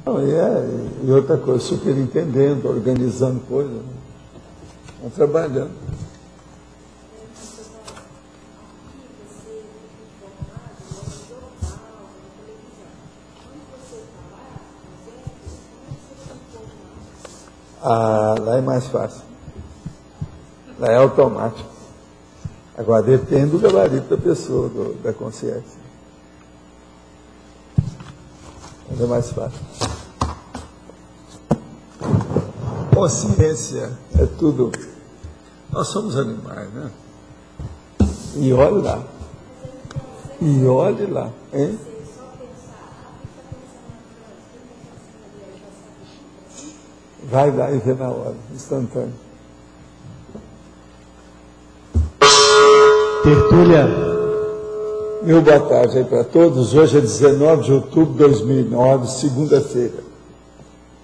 Não, e outra coisa, superintendendo, organizando coisas, né? Estão trabalhando. Ah, lá é mais fácil. Lá é automático. Agora depende do gabarito da pessoa, da consciência. Mas é mais fácil. Consciência é tudo. Nós somos animais, né? E olhe lá. E olhe lá, hein? Vai lá e vê na hora, instantâneo. Tertúlia. Meu boa tarde aí para todos. Hoje é 19 de outubro de 2009, segunda-feira.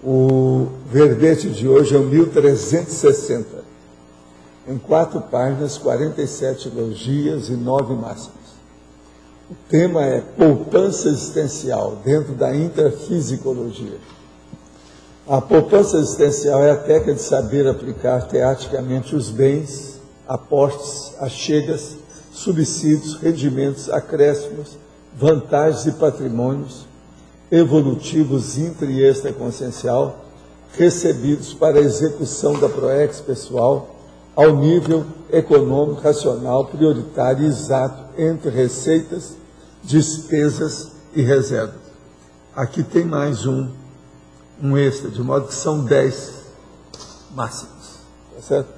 O verbete de hoje é o 1360. Em 4 páginas, 47 elogias e 9 máximas. O tema é poupança existencial, dentro da intrafisicologia. A poupança existencial é a técnica de saber aplicar teaticamente os bens, aportes, achegas, subsídios, rendimentos, acréscimos, vantagens e patrimônios evolutivos intra e extraconsciencial recebidos para a execução da PROEX pessoal ao nível econômico, racional, prioritário e exato entre receitas, despesas e reservas. Aqui tem mais um extra, de modo que são 10 máximos. Tá certo?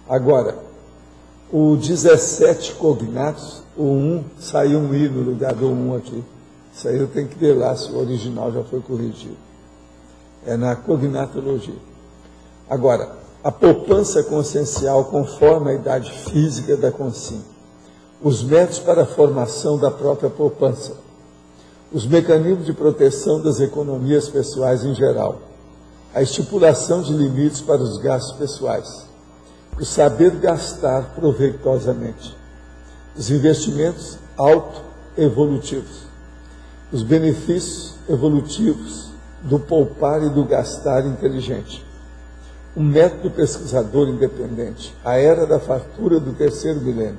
Agora, o 17 cognatos, o 1, saiu um I no lugar do 1 aqui. Isso aí eu tenho que ver lá se o original já foi corrigido. É na cognatologia. Agora, a poupança consciencial conforme a idade física da consciência. Os métodos para a formação da própria poupança. Os mecanismos de proteção das economias pessoais em geral. A estipulação de limites para os gastos pessoais. O saber gastar proveitosamente. Os investimentos autoevolutivos. Os benefícios evolutivos do poupar e do gastar inteligente. O método pesquisador independente. A era da fartura do terceiro milênio.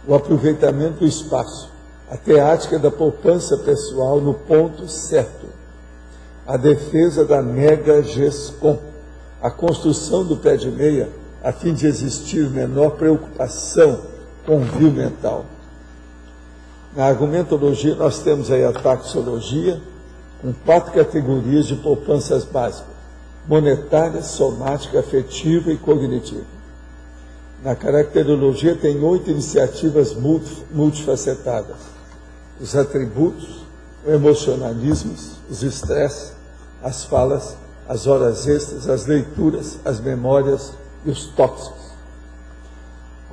O aproveitamento do espaço. A teática da poupança pessoal no ponto certo. A defesa da mega GESCOM. A construção do pé de meia a fim de existir menor preocupação com o vio mental. Na argumentologia, nós temos aí a taxologia, com 4 categorias de poupanças básicas: monetária, somática, afetiva e cognitiva. Na caracterologia, tem 8 iniciativas multifacetadas: os atributos, o emocionalismo, os estresses, as falas, as horas extras, as leituras, as memórias e os tóxicos.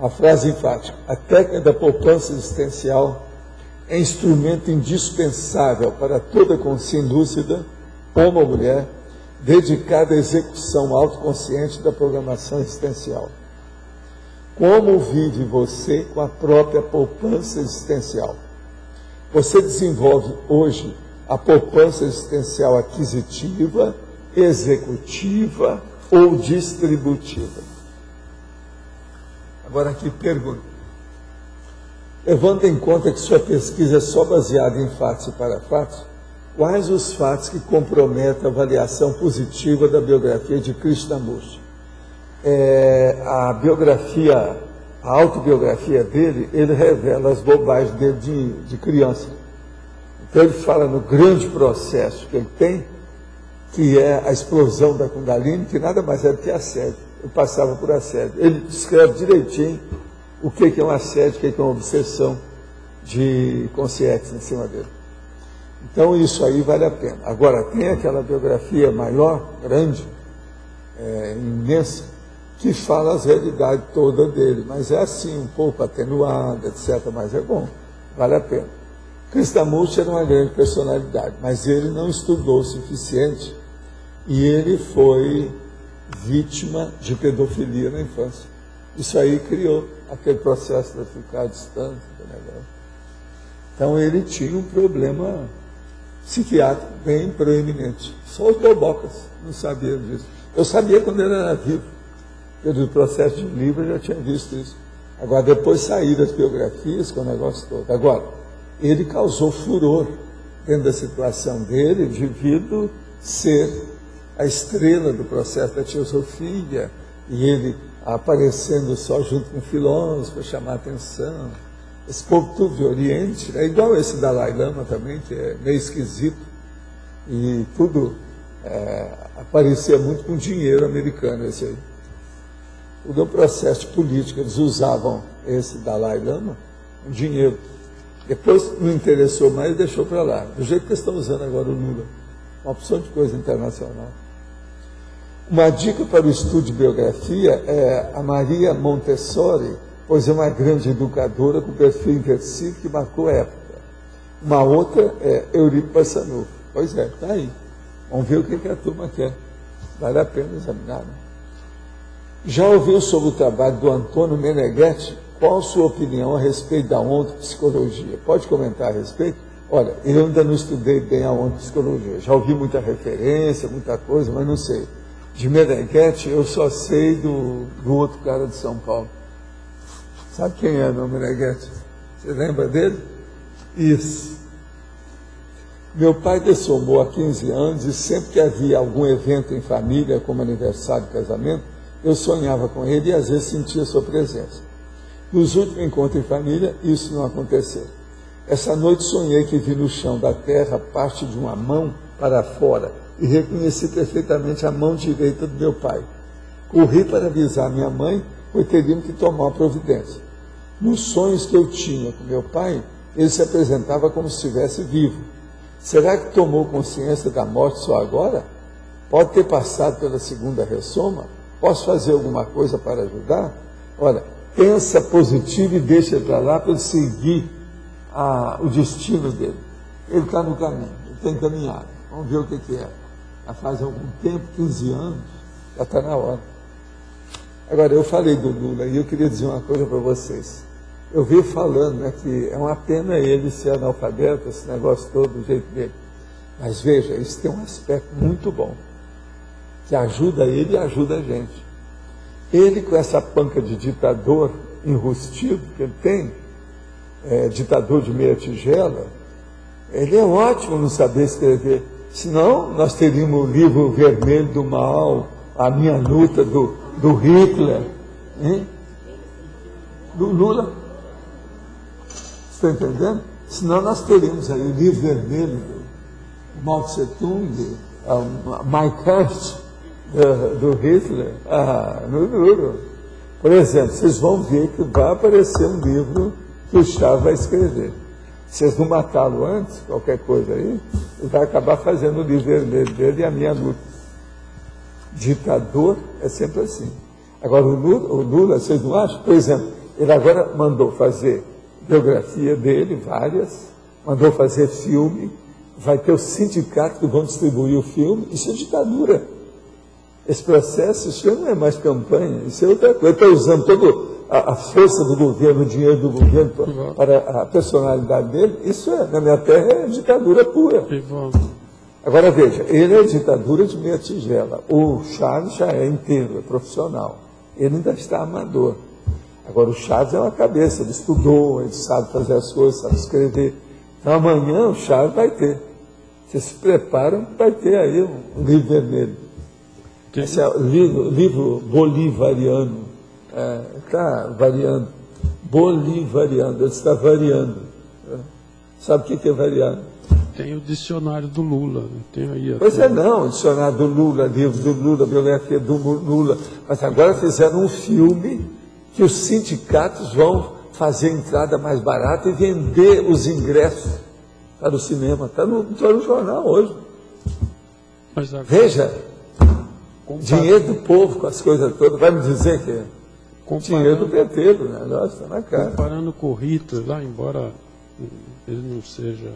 A frase enfática: a técnica da poupança existencial é instrumento indispensável para toda consciência lúcida, homem ou mulher, dedicada à execução autoconsciente da programação existencial. Como vive você com a própria poupança existencial? Você desenvolve hoje a poupança existencial aquisitiva, executiva ou distributiva? Agora aqui pergunta. Levando em conta que sua pesquisa é só baseada em fatos e parafatos, quais os fatos que comprometem a avaliação positiva da biografia de Krishnamurti? A biografia, a autobiografia dele, ele revela as bobagens dele de criança. Então ele fala no grande processo que ele tem, que é a explosão da Kundalini, que nada mais é do que assédio. Ele passava por assédio. Ele descreve direitinho o que é um assédio, o que é uma obsessão de consciência em cima dele. Então isso aí vale a pena. Agora, tem aquela biografia maior, grande, imensa, que fala as realidades todas dele, mas é assim, um pouco atenuada, etc., mas é bom, vale a pena. Krishnamurti era uma grande personalidade, mas ele não estudou o suficiente e ele foi vítima de pedofilia na infância. Isso aí criou aquele processo de ficar distante do negócio. Então ele tinha um problema psiquiátrico bem proeminente. Só os bobocas não sabiam disso. Eu sabia quando ele era vivo. Pelo processo de livro eu já tinha visto isso. Agora, depois saíram as biografias com o negócio todo. Agora, ele causou furor dentro da situação dele, devido ser a estrela do processo da teosofia, e ele aparecendo só junto com filósofos para chamar a atenção. Esse povo tudo de Oriente, é igual esse Dalai Lama também, que é meio esquisito, e tudo aparecia muito com dinheiro americano, esse aí. Tudo é um processo político, eles usavam esse Dalai Lama, um dinheiro. Depois não interessou mais e deixou para lá, do jeito que estão usando agora o Lula. Uma opção de coisa internacional. Uma dica para o estudo de biografia é a Maria Montessori, pois é uma grande educadora com perfil inversível que marcou a época. Uma outra é Eurico Barçanufo. Pois é, está aí. Vamos ver o que a turma quer. Vale a pena examinar, né? Já ouviu sobre o trabalho do Antônio Meneghetti? Qual a sua opinião a respeito da ontopsicologia? Pode comentar a respeito? Olha, eu ainda não estudei bem a ontopsicologia. Já ouvi muita referência, muita coisa, mas não sei. De Meneghetti, eu só sei do outro cara de São Paulo. Sabe quem é o Meneghetti? Você lembra dele? Isso. Meu pai dessomou há 15 anos e sempre que havia algum evento em família, como aniversário, casamento, eu sonhava com ele e às vezes sentia sua presença. Nos últimos encontros em família, isso não aconteceu. Essa noite sonhei que vi no chão da terra parte de uma mão para fora e reconheci perfeitamente a mão direita do meu pai. Corri para avisar minha mãe, pois teríamos que tomar uma providência. Nos sonhos que eu tinha com meu pai, ele se apresentava como se estivesse vivo. Será que tomou consciência da morte só agora? Pode ter passado pela segunda ressoma? Posso fazer alguma coisa para ajudar? Olha, pensa positivo e deixa para lá para ele seguir o destino dele. Ele está no caminho, ele tem caminhado. Vamos ver o que é. Já faz algum tempo, 15 anos, já está na hora. Agora, eu falei do Lula e eu queria dizer uma coisa para vocês. Eu vi falando, né, que é uma pena ele ser analfabeto, esse negócio todo do jeito dele. Mas veja, isso tem um aspecto muito bom, que ajuda ele e ajuda a gente. Ele, com essa panca de ditador enrustido que ele tem, ditador de meia tigela, ele é ótimo no saber escrever. Senão, nós teríamos o livro vermelho do mal, a minha luta do Hitler, hein? Do Lula. Está entendendo? Senão nós teríamos aí o livro vermelho do Mao Tse Tung, Mein Kampf, do Hitler, no duro. Por exemplo, vocês vão ver que vai aparecer um livro que o Chávez vai escrever. Se vocês não matá-lo antes, qualquer coisa aí, ele vai acabar fazendo o livro vermelho dele e a minha luta. Ditador é sempre assim. Agora, o Lula, vocês não acham? Por exemplo, ele agora mandou fazer biografia dele, várias, mandou fazer filme, vai ter os sindicatos que vão distribuir o filme, isso é ditadura. Esse processo, isso não é mais campanha, isso é outra coisa. Está usando toda a força do governo, o dinheiro do governo para a personalidade dele, isso na minha terra é ditadura pura. Agora veja, ele é ditadura de meia tigela, o Chaves já é inteiro, é profissional, ele ainda está amador. Agora o Chaves é uma cabeça, ele estudou, ele sabe fazer as coisas, sabe escrever. Então amanhã o Chaves vai ter. Vocês se preparam, vai ter aí um livro vermelho. Esse é o livro bolivariano. Está variando. Bolivariano, ele está variando. Sabe o que é variando? Tem o dicionário do Lula. Tem aí pois não, o dicionário do Lula, livro do Lula, biografia do Lula. Mas agora fizeram um filme que os sindicatos vão fazer entrada mais barata e vender os ingressos para o cinema. Está no jornal hoje. Mas agora, veja, dinheiro do povo com as coisas todas. Vai me dizer que é dinheiro do PT, do negócio, está na cara. Comparando com o Hitler, lá, embora ele não seja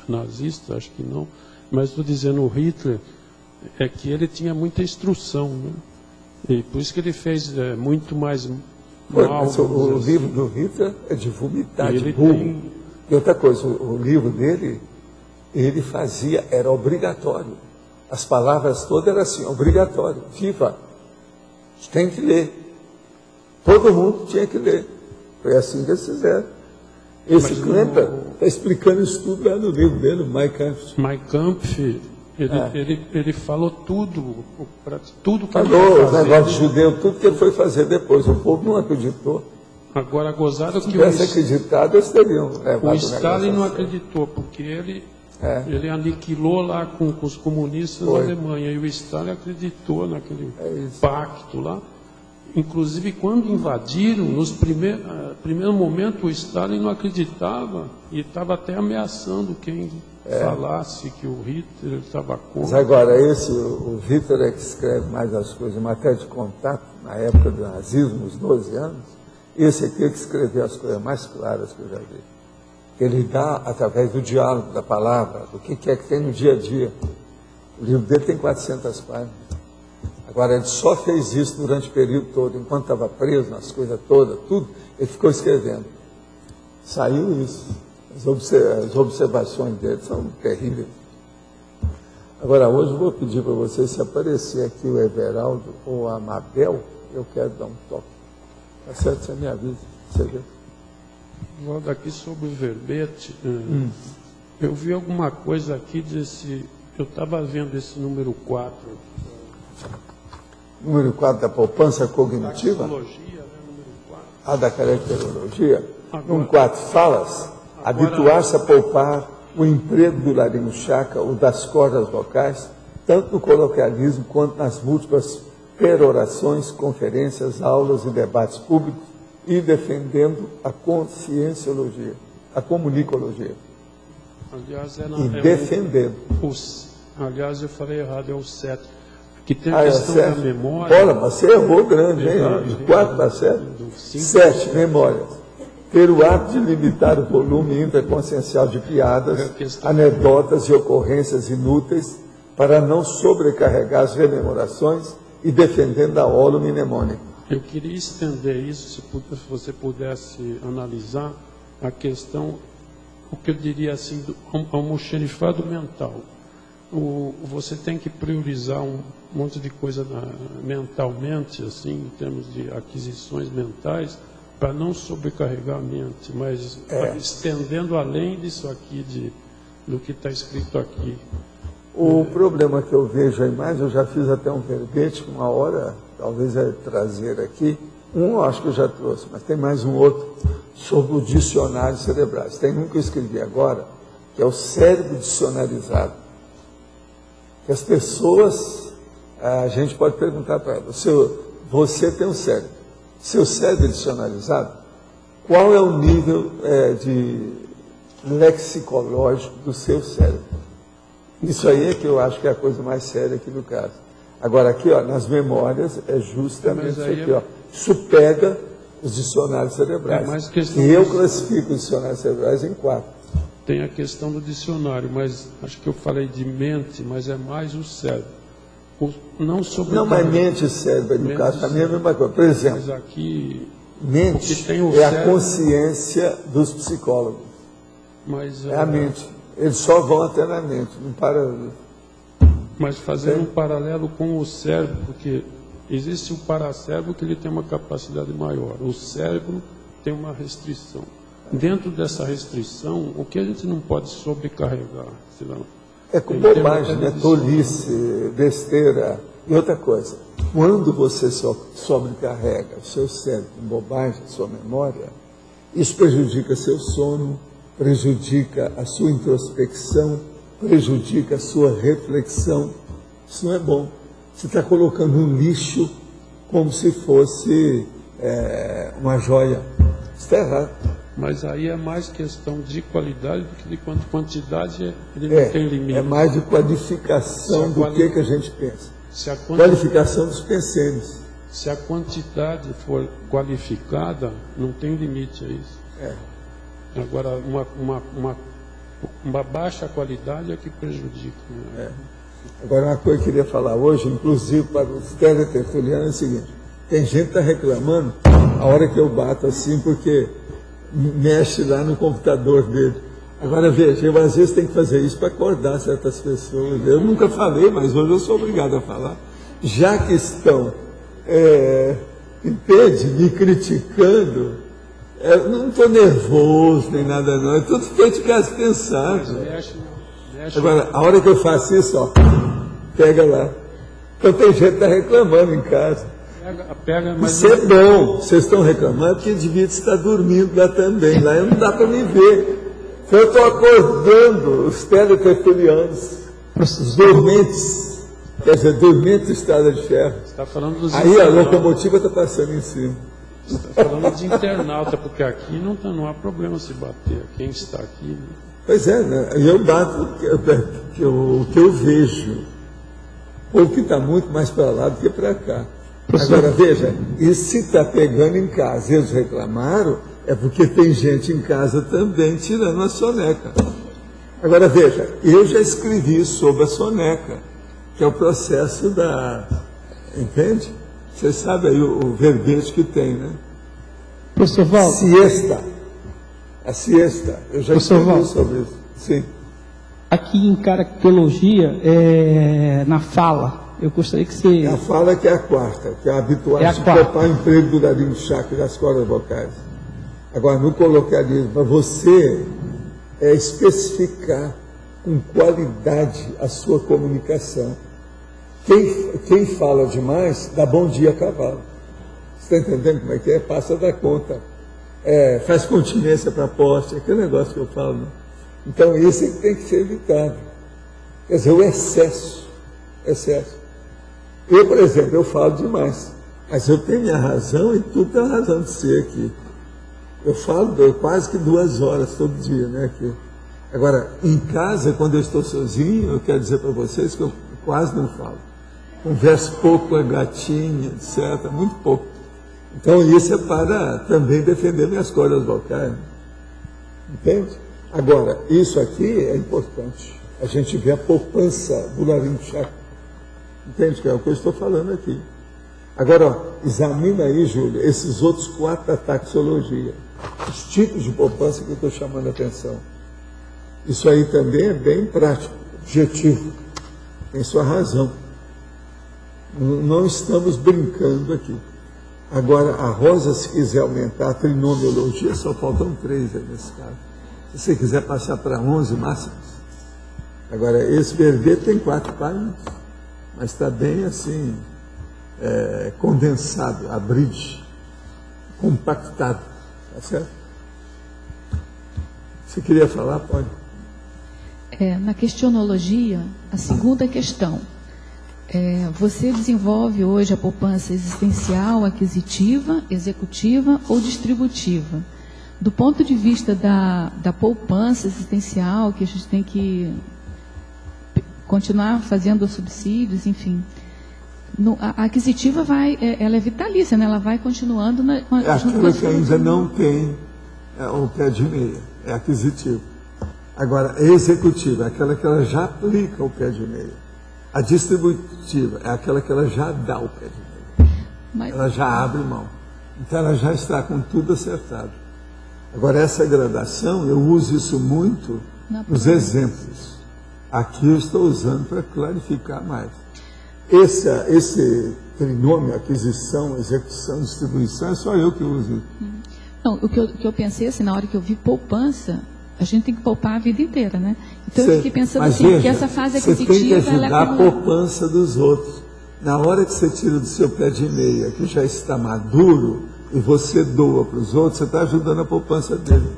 nazista, acho que não, mas estou dizendo, o Hitler é que ele tinha muita instrução, né? E por isso que ele fez muito mais mal. Mas o livro do Hitler é de vomitar, de burro. E outra coisa, o livro dele ele fazia, era obrigatório. As palavras todas eram assim, obrigatório, viva. Tem que ler. Todo mundo tinha que ler. Foi assim que eles fizeram. Esse Klemperer está explicando isso tudo lá no livro dele, Mein Kampf. Mein Kampf, ele falou tudo que falou, ele ia os negócios de judeu, tudo que ele foi fazer depois. O povo não acreditou. Agora, gozado que se tivesse acreditado, eles teriam levado o Stalin não acreditou, porque ele aniquilou lá com os comunistas na Alemanha, e o Stalin acreditou naquele pacto lá. Inclusive, quando invadiram, nos primeiro momento, o Stalin não acreditava e estava até ameaçando quem falasse que o Hitler estava contra. Mas agora, o Hitler é que escreve mais as coisas, em matéria de contato, na época do nazismo, uns 12 anos, esse aqui é que escreveu as coisas mais claras que eu já vi. Ele dá, através do diálogo, da palavra, do que é que tem no dia a dia. O livro dele tem 400 páginas. Agora, ele só fez isso durante o período todo, enquanto estava preso nas coisas todas, tudo, ele ficou escrevendo. Saiu isso. As observações dele são terríveis. Agora, hoje eu vou pedir para vocês, se aparecer aqui o Everaldo ou a Mabel, eu quero dar um toque. Tá certo? Você me avisa. Você vê? Vou daqui sobre o verbete. Eu vi alguma coisa aqui desse... Eu estava vendo esse número 4. Número 4 da poupança cognitiva? Número 4. Da caracterologia? No 4, falas, habituar-se a poupar o emprego do laringo chakra, o das cordas vocais, tanto no coloquialismo quanto nas múltiplas perorações, conferências, aulas e debates públicos, e defendendo a conscienciologia, a comunicologia. Aliás, defendendo. Aliás, eu falei errado, é o 7. Que tem a questão da memória. Olha, mas você errou grande, hein? De 4 para 7. 7, memórias. Ter o ato de limitar o volume interconsciencial de piadas, anedotas e ocorrências inúteis para não sobrecarregar as rememorações e defendendo a olo mnemônica. Eu queria estender isso, se você pudesse analisar a questão, o que eu diria assim, do almoxerifado mental. Você tem que priorizar um monte de coisa mentalmente, assim, em termos de aquisições mentais, para não sobrecarregar a mente, mas estendendo além disso aqui, do que está escrito aqui. O problema que eu vejo aí mais, eu já fiz até um verbete, uma hora, talvez trazer aqui. Eu acho que eu já trouxe, mas tem mais um outro sobre o dicionário cerebral. Tem um que eu escrevi agora, que é o cérebro dicionarizado. Que as pessoas, a gente pode perguntar para elas, você tem um cérebro, seu cérebro é dicionarizado, qual é o nível de lexicológico do seu cérebro? Isso aí é que eu acho que é a coisa mais séria aqui do caso. Agora aqui, nas memórias, é justamente isso aqui, Isso pega os dicionários cerebrais. E eu classifico os dicionários cerebrais em 4. Tem a questão do dicionário, mas acho que eu falei de mente, mas é mais o cérebro. Não, mas mente e cérebro, no caso, também é a mesma coisa. Por exemplo, mas aqui, mente é a consciência dos psicólogos. Mas, é a mente. Eles só vão até na mente, não para. Mas fazendo um paralelo com o cérebro, porque existe o paracérebro que ele tem uma capacidade maior. O cérebro tem uma restrição. Dentro dessa restrição, o que a gente não pode sobrecarregar? Senão, é com bobagem, né? Tolice, besteira. E outra coisa, quando você sobrecarrega o seu cérebro com bobagem, sua memória, isso prejudica seu sono, prejudica a sua introspecção, prejudica a sua reflexão. Isso não é bom. Você está colocando um lixo como se fosse uma joia. Isso está errado. Mas aí é mais questão de qualidade do que de quantidade, ele não tem limite. É mais de qualificação do que a gente pensa. Qualificação dos pensênios. Se a quantidade for qualificada, não tem limite a isso. Agora, uma baixa qualidade é que prejudica. Né? Agora, uma coisa que eu queria falar hoje, inclusive para os teletertulianos, é o seguinte: tem gente que está reclamando a hora que eu bato assim, porque mexe lá no computador dele. Agora veja, eu às vezes tenho que fazer isso para acordar certas pessoas. Eu nunca falei, mas hoje eu sou obrigado a falar. Já que estão, entende, me criticando, eu não estou nervoso nem nada não, é tudo feito de casa pensado. Agora, a hora que eu faço isso, ó, pega lá. Então tem gente que está reclamando em casa. Isso é bom, vocês estão reclamando porque devia estar dormindo lá também, lá não dá para me ver. Então eu estou acordando os teletertulianos, os dormentes, quer dizer, dormentes de estrada de ferro. Está falando dos aí a locomotiva está passando em cima. Você está falando de internauta, porque aqui não há problema se bater, quem está aqui. Né? Pois é, né? Eu bato o que eu vejo, ou que está muito mais para lá do que para cá. Agora, veja, e se está pegando em casa, eles reclamaram, é porque tem gente em casa também tirando a soneca. Agora, veja, eu já escrevi sobre a soneca, que é o processo da... Entende? Você sabe aí o verbete que tem, né? Professor Valdo. A siesta. Eu já escrevi sobre isso. Sim. Aqui em caracterologia, na fala, eu gostaria que você... A fala que é a quarta, que é habituar-se a topar emprego do laringe chakra das cordas vocais. Agora, no coloquialismo, para você especificar com qualidade a sua comunicação. Quem fala demais, dá bom dia a cavalo. Você está entendendo como é que é? Passa da conta. Faz continência para a poste, aquele negócio que eu falo. Né? Então, isso é que tem que ser evitado. Quer dizer, o excesso. Eu, por exemplo, eu falo demais, mas eu tenho minha razão e tudo tem a razão de ser aqui. Eu falo quase que 2 horas todo dia, né? Aqui. Agora, em casa, quando eu estou sozinho, eu quero dizer para vocês que eu quase não falo. Converso pouco com a gatinha, etc., muito pouco. Então, isso é para também defender minhas cordas vocais. Entende? Agora, isso aqui é importante. A gente vê a poupança do laringe chakra. Entende? Que é o que eu estou falando aqui. Agora, ó, examina aí, Júlia, esses outros 4 da taxologia. Os tipos de poupança que eu estou chamando a atenção. Isso aí também é bem prático, objetivo. Tem sua razão. Não estamos brincando aqui. Agora, a Rosa, se quiser aumentar a trinomiologia, só faltam 3 aí nesse caso. Se você quiser passar para 11 máximos. Agora, esse verbete tem 4 páginas, mas está bem assim, condensado, abridge, compactado. Tá certo? Você queria falar? Pode. Na questionologia, a segunda questão. Você desenvolve hoje a poupança existencial, aquisitiva, executiva ou distributiva? Do ponto de vista da poupança existencial, que a gente tem que continuar fazendo subsídios, enfim. A aquisitiva ela é vitalícia, né? Ela vai continuando. Aquilo que ainda não tem o pé de meia, é aquisitivo. Agora, a executiva é aquela que ela já aplica o pé de meia. A distributiva é aquela que ela já dá o pé de meia. Ela já abre mão. Então, ela já está com tudo acertado. Agora, essa gradação, eu uso isso muito nos exemplos. Aqui eu estou usando para clarificar mais. Esse trinômio, aquisição, execução, distribuição, é só eu que uso. Não, o que eu pensei, assim, na hora que eu vi poupança, a gente tem que poupar a vida inteira, né? Então eu fiquei pensando assim, veja, que essa fase aquisitiva... Você tem que ajudar a poupança dos outros. Na hora que você tira do seu pé de meia, que já está maduro, e você doa para os outros, você está ajudando a poupança dele.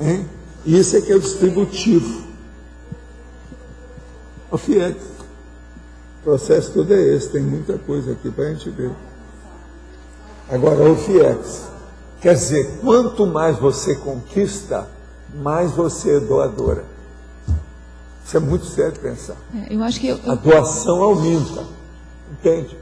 Hein? Isso é que é o distributivo. O FIEX. O processo todo é esse, tem muita coisa aqui para a gente ver. Agora, o FIEX. Quer dizer, quanto mais você conquista, mais você é doadora. Isso é muito sério pensar. Eu acho que a doação aumenta. Entende?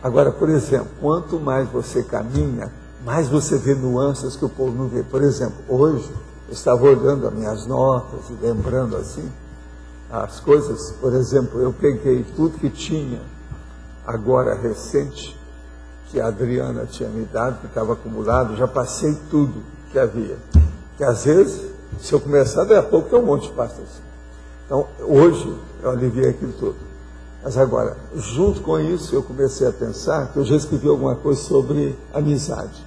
Agora, por exemplo, quanto mais você caminha, mais você vê nuances que o povo não vê. Por exemplo, hoje, eu estava olhando as minhas notas e lembrando assim, as coisas. Por exemplo, eu peguei tudo que tinha, agora recente, que a Adriana tinha me dado, que estava acumulado, já passei tudo que havia. Que às vezes, se eu começar, daqui a pouco tem um monte de pastas. Então, hoje, eu aliviei aquilo tudo. Mas agora, junto com isso, eu comecei a pensar que eu já escrevi alguma coisa sobre amizade.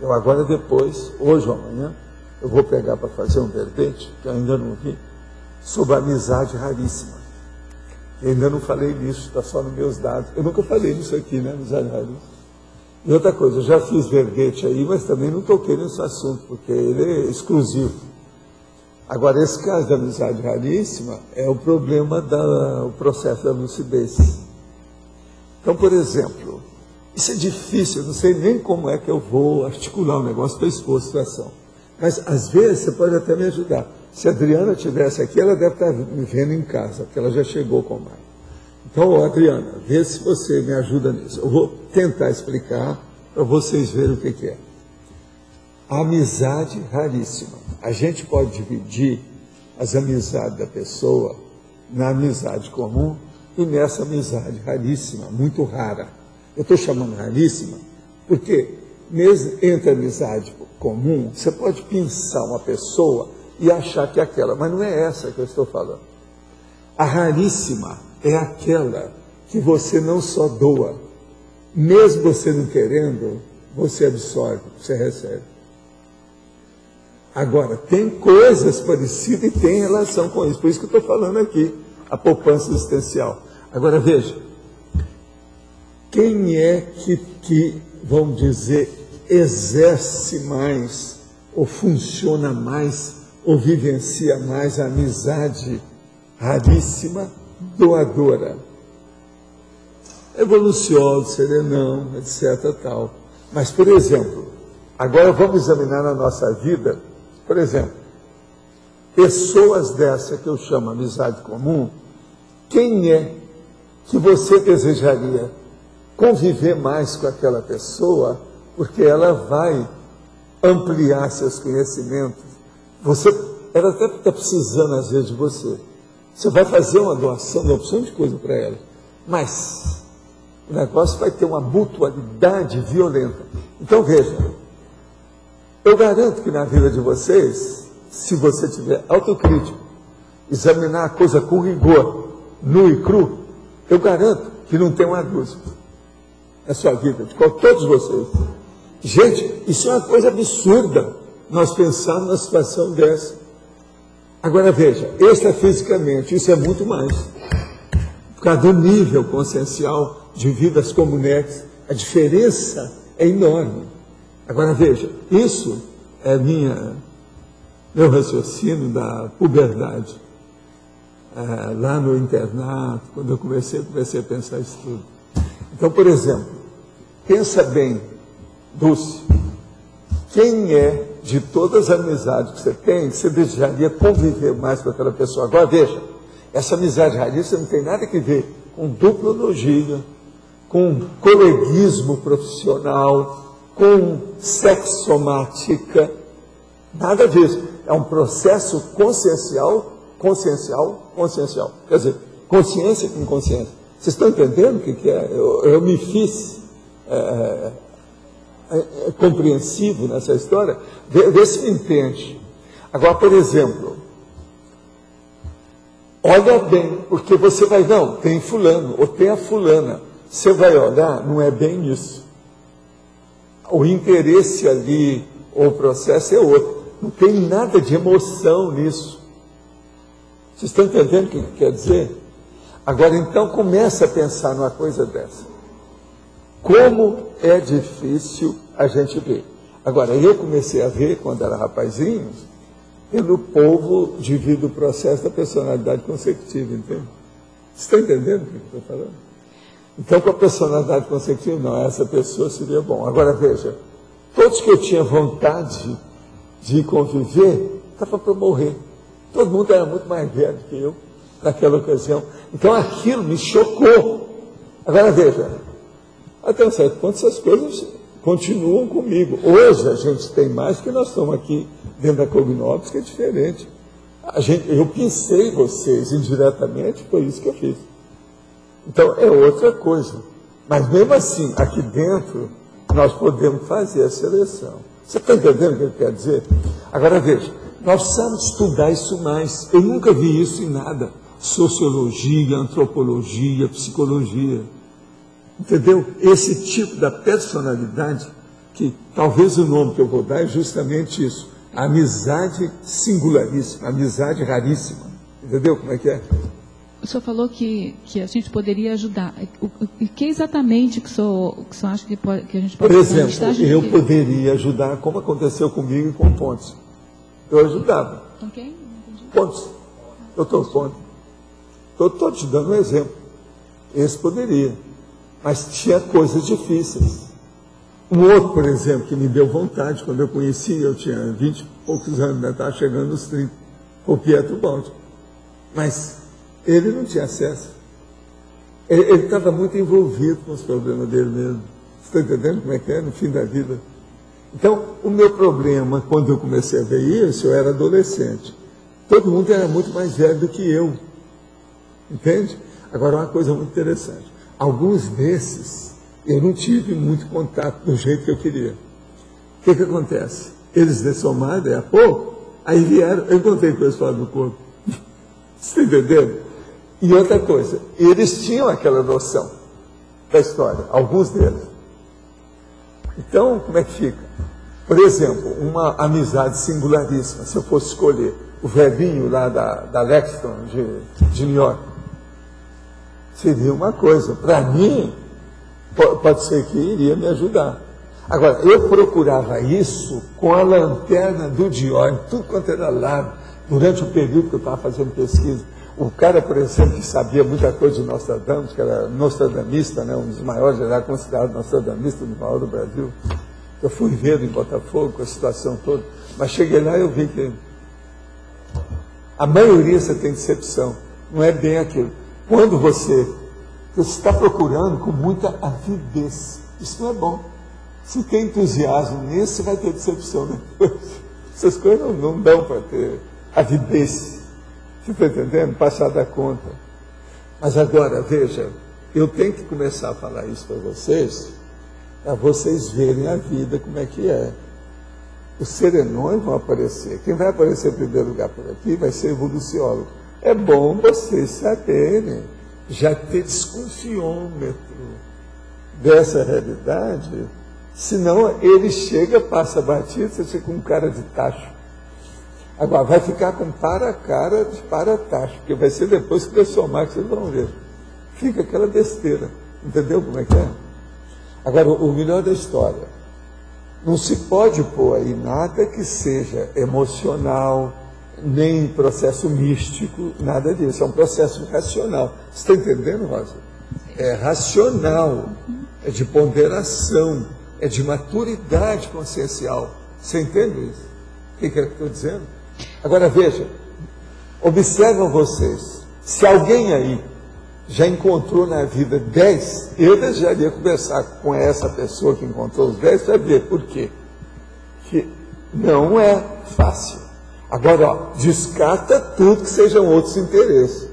Eu agora, depois, hoje ou amanhã, eu vou pegar para fazer um verbete, que eu ainda não vi, sobre a amizade raríssima. Eu ainda não falei nisso, está só nos meus dados. Eu nunca falei nisso aqui, né, amizade raríssima. E outra coisa, eu já fiz verbete aí, mas também não toquei nesse assunto, porque ele é exclusivo. Agora, esse caso da amizade raríssima é o problema do processo da lucidez. Então, por exemplo, isso é difícil, eu não sei nem como é que eu vou articular o negócio para expor a situação. Mas, às vezes, você pode até me ajudar. Se a Adriana estivesse aqui, ela deve estar me vendo em casa, porque ela já chegou com o Mário. Então, Adriana, vê se você me ajuda nisso. Eu vou tentar explicar para vocês verem o que é. A amizade raríssima. A gente pode dividir as amizades da pessoa na amizade comum e nessa amizade raríssima, muito rara. Eu estou chamando raríssima porque, mesmo entre a amizade comum, você pode pensar uma pessoa e achar que é aquela, mas não é essa que eu estou falando. A raríssima é aquela que você não só doa, mesmo você não querendo, você absorve, você recebe. Agora, tem coisas parecidas e tem relação com isso, por isso que eu estou falando aqui, a poupança existencial. Agora, veja, quem é que, vamos dizer, exerce mais, ou funciona mais, ou vivencia mais a amizade raríssima, doadora? Evolucioso, serenão, etc. tal. Mas, por exemplo, agora vamos examinar na nossa vida, por exemplo, pessoas dessa que eu chamo amizade comum, quem é que você desejaria conviver mais com aquela pessoa, porque ela vai ampliar seus conhecimentos? Ela até está precisando, às vezes, de você. Você vai fazer uma doação, uma opção de coisa para ela, mas o negócio vai ter uma mutualidade violenta. Então, veja, eu garanto que na vida de vocês, se você tiver autocrítico, examinar a coisa com rigor, nu e cru, eu garanto que não tem uma dúvida na sua vida, de todos vocês. Gente, isso é uma coisa absurda, nós pensarmos numa situação dessa. Agora veja, extrafisicamente, isso é muito mais. Por causa do nível consciencial de vidas comunex, a diferença é enorme. Agora veja, isso é meu raciocínio da puberdade. Lá no internato, quando eu comecei a pensar isso tudo. Então, por exemplo, pensa bem, Dulce, quem é de todas as amizades que você tem, que você desejaria conviver mais com aquela pessoa? Agora veja, essa amizade raríssima não tem nada a ver com duplologia, com coleguismo profissional, com sexomática, nada disso. É um processo consciencial. Quer dizer, consciência com consciência. Vocês estão entendendo o que é? Eu me fiz compreensivo nessa história? Vê se me entende. Agora, por exemplo, olha bem, porque você vai, não, tem fulano, ou tem a fulana. Você vai olhar, não é bem isso. O interesse ali, ou o processo é outro. Não tem nada de emoção nisso. Vocês estão entendendo o que quer dizer? Agora, então, começa a pensar numa coisa dessa. Como é difícil a gente ver. Agora, eu comecei a ver, quando era rapazinho, pelo povo devido ao processo da personalidade consecutiva, entende? Vocês estão entendendo o que eu estou falando? Então, com a personalidade consecutiva, não, essa pessoa seria bom. Agora, veja, todos que eu tinha vontade de conviver, estava para morrer. Todo mundo era muito mais velho que eu, naquela ocasião. Então, aquilo me chocou. Agora, veja, até um certo ponto, essas coisas continuam comigo. Hoje, a gente tem mais, porque nós estamos aqui dentro da Cognops, que é diferente. Eu pensei vocês indiretamente, foi isso que eu fiz. Então, é outra coisa. Mas, mesmo assim, aqui dentro, nós podemos fazer a seleção. Você está entendendo o que eu quero dizer? Agora veja, nós precisamos estudar isso mais. Eu nunca vi isso em nada. Sociologia, antropologia, psicologia. Entendeu? Esse tipo da personalidade, que talvez o nome que eu vou dar é justamente isso. Amizade singularíssima, amizade raríssima. Entendeu como é que é? O senhor falou que a gente poderia ajudar. O que exatamente que o senhor acha que a gente pode ajudar? Por exemplo, eu poderia ajudar, como aconteceu comigo e com Pontes. Eu ajudava. Com quem? Pontes. Doutor Pontes. Estou te dando um exemplo. Esse poderia. Mas tinha coisas difíceis. Um outro, por exemplo, que me deu vontade, quando eu conheci, eu tinha 20 e poucos anos, né? Estava chegando nos 30, o Pietro Baldi. Mas ele não tinha acesso. Ele estava muito envolvido com os problemas dele mesmo. Você está entendendo como é que é no fim da vida? Então, o meu problema, quando eu comecei a ver isso, eu era adolescente. Todo mundo era muito mais velho do que eu. Entende? Agora, uma coisa muito interessante. Alguns desses, eu não tive muito contato do jeito que eu queria. O que acontece? Eles dessomaram, daí a pouco, aí vieram, eu encontrei com eles fora do corpo. Você está entendendo? E outra coisa, eles tinham aquela noção da história, alguns deles. Então, como é que fica? Por exemplo, uma amizade singularíssima, se eu fosse escolher o velhinho lá da Lexington, de New York, seria uma coisa. Para mim, pode ser que iria me ajudar. Agora, eu procurava isso com a lanterna do Dior, em tudo quanto era lado, durante o período que eu estava fazendo pesquisa. O cara, por exemplo, que sabia muita coisa de Nostradamus, que era nostradamista, né, um dos maiores, era considerado nostradamista do maior do Brasil. Eu fui ver em Botafogo com a situação toda, mas cheguei lá e eu vi que a maioria você tem decepção, não é bem aquilo. Quando você está procurando com muita avidez, isso não é bom. Se tem entusiasmo nisso, você vai ter decepção depois. Essas coisas não dão para ter avidez. Você está entendendo? Passar da conta. Mas agora, veja, eu tenho que começar a falar isso para vocês verem a vida como é que é. Os serenões vão aparecer. Quem vai aparecer em primeiro lugar por aqui vai ser evoluciólogo. É bom vocês saberem, já ter desconfiômetro dessa realidade, senão ele chega, passa batido, você fica com cara de tacho. Agora, vai ficar com cara de para-tacho, porque vai ser depois que somar que vocês vão ver. Fica aquela besteira. Entendeu como é que é? Agora, o melhor da história, não se pode pôr aí nada que seja emocional, nem processo místico, nada disso. É um processo racional. Você está entendendo, Rosa? É racional, é de ponderação, é de maturidade consciencial. Você entende isso? O que eu estou dizendo? Agora veja, observam vocês, se alguém aí já encontrou na vida 10, eu desejaria conversar com essa pessoa que encontrou os 10, para ver por quê. Que não é fácil. Agora, ó, descarta tudo que sejam outros interesses.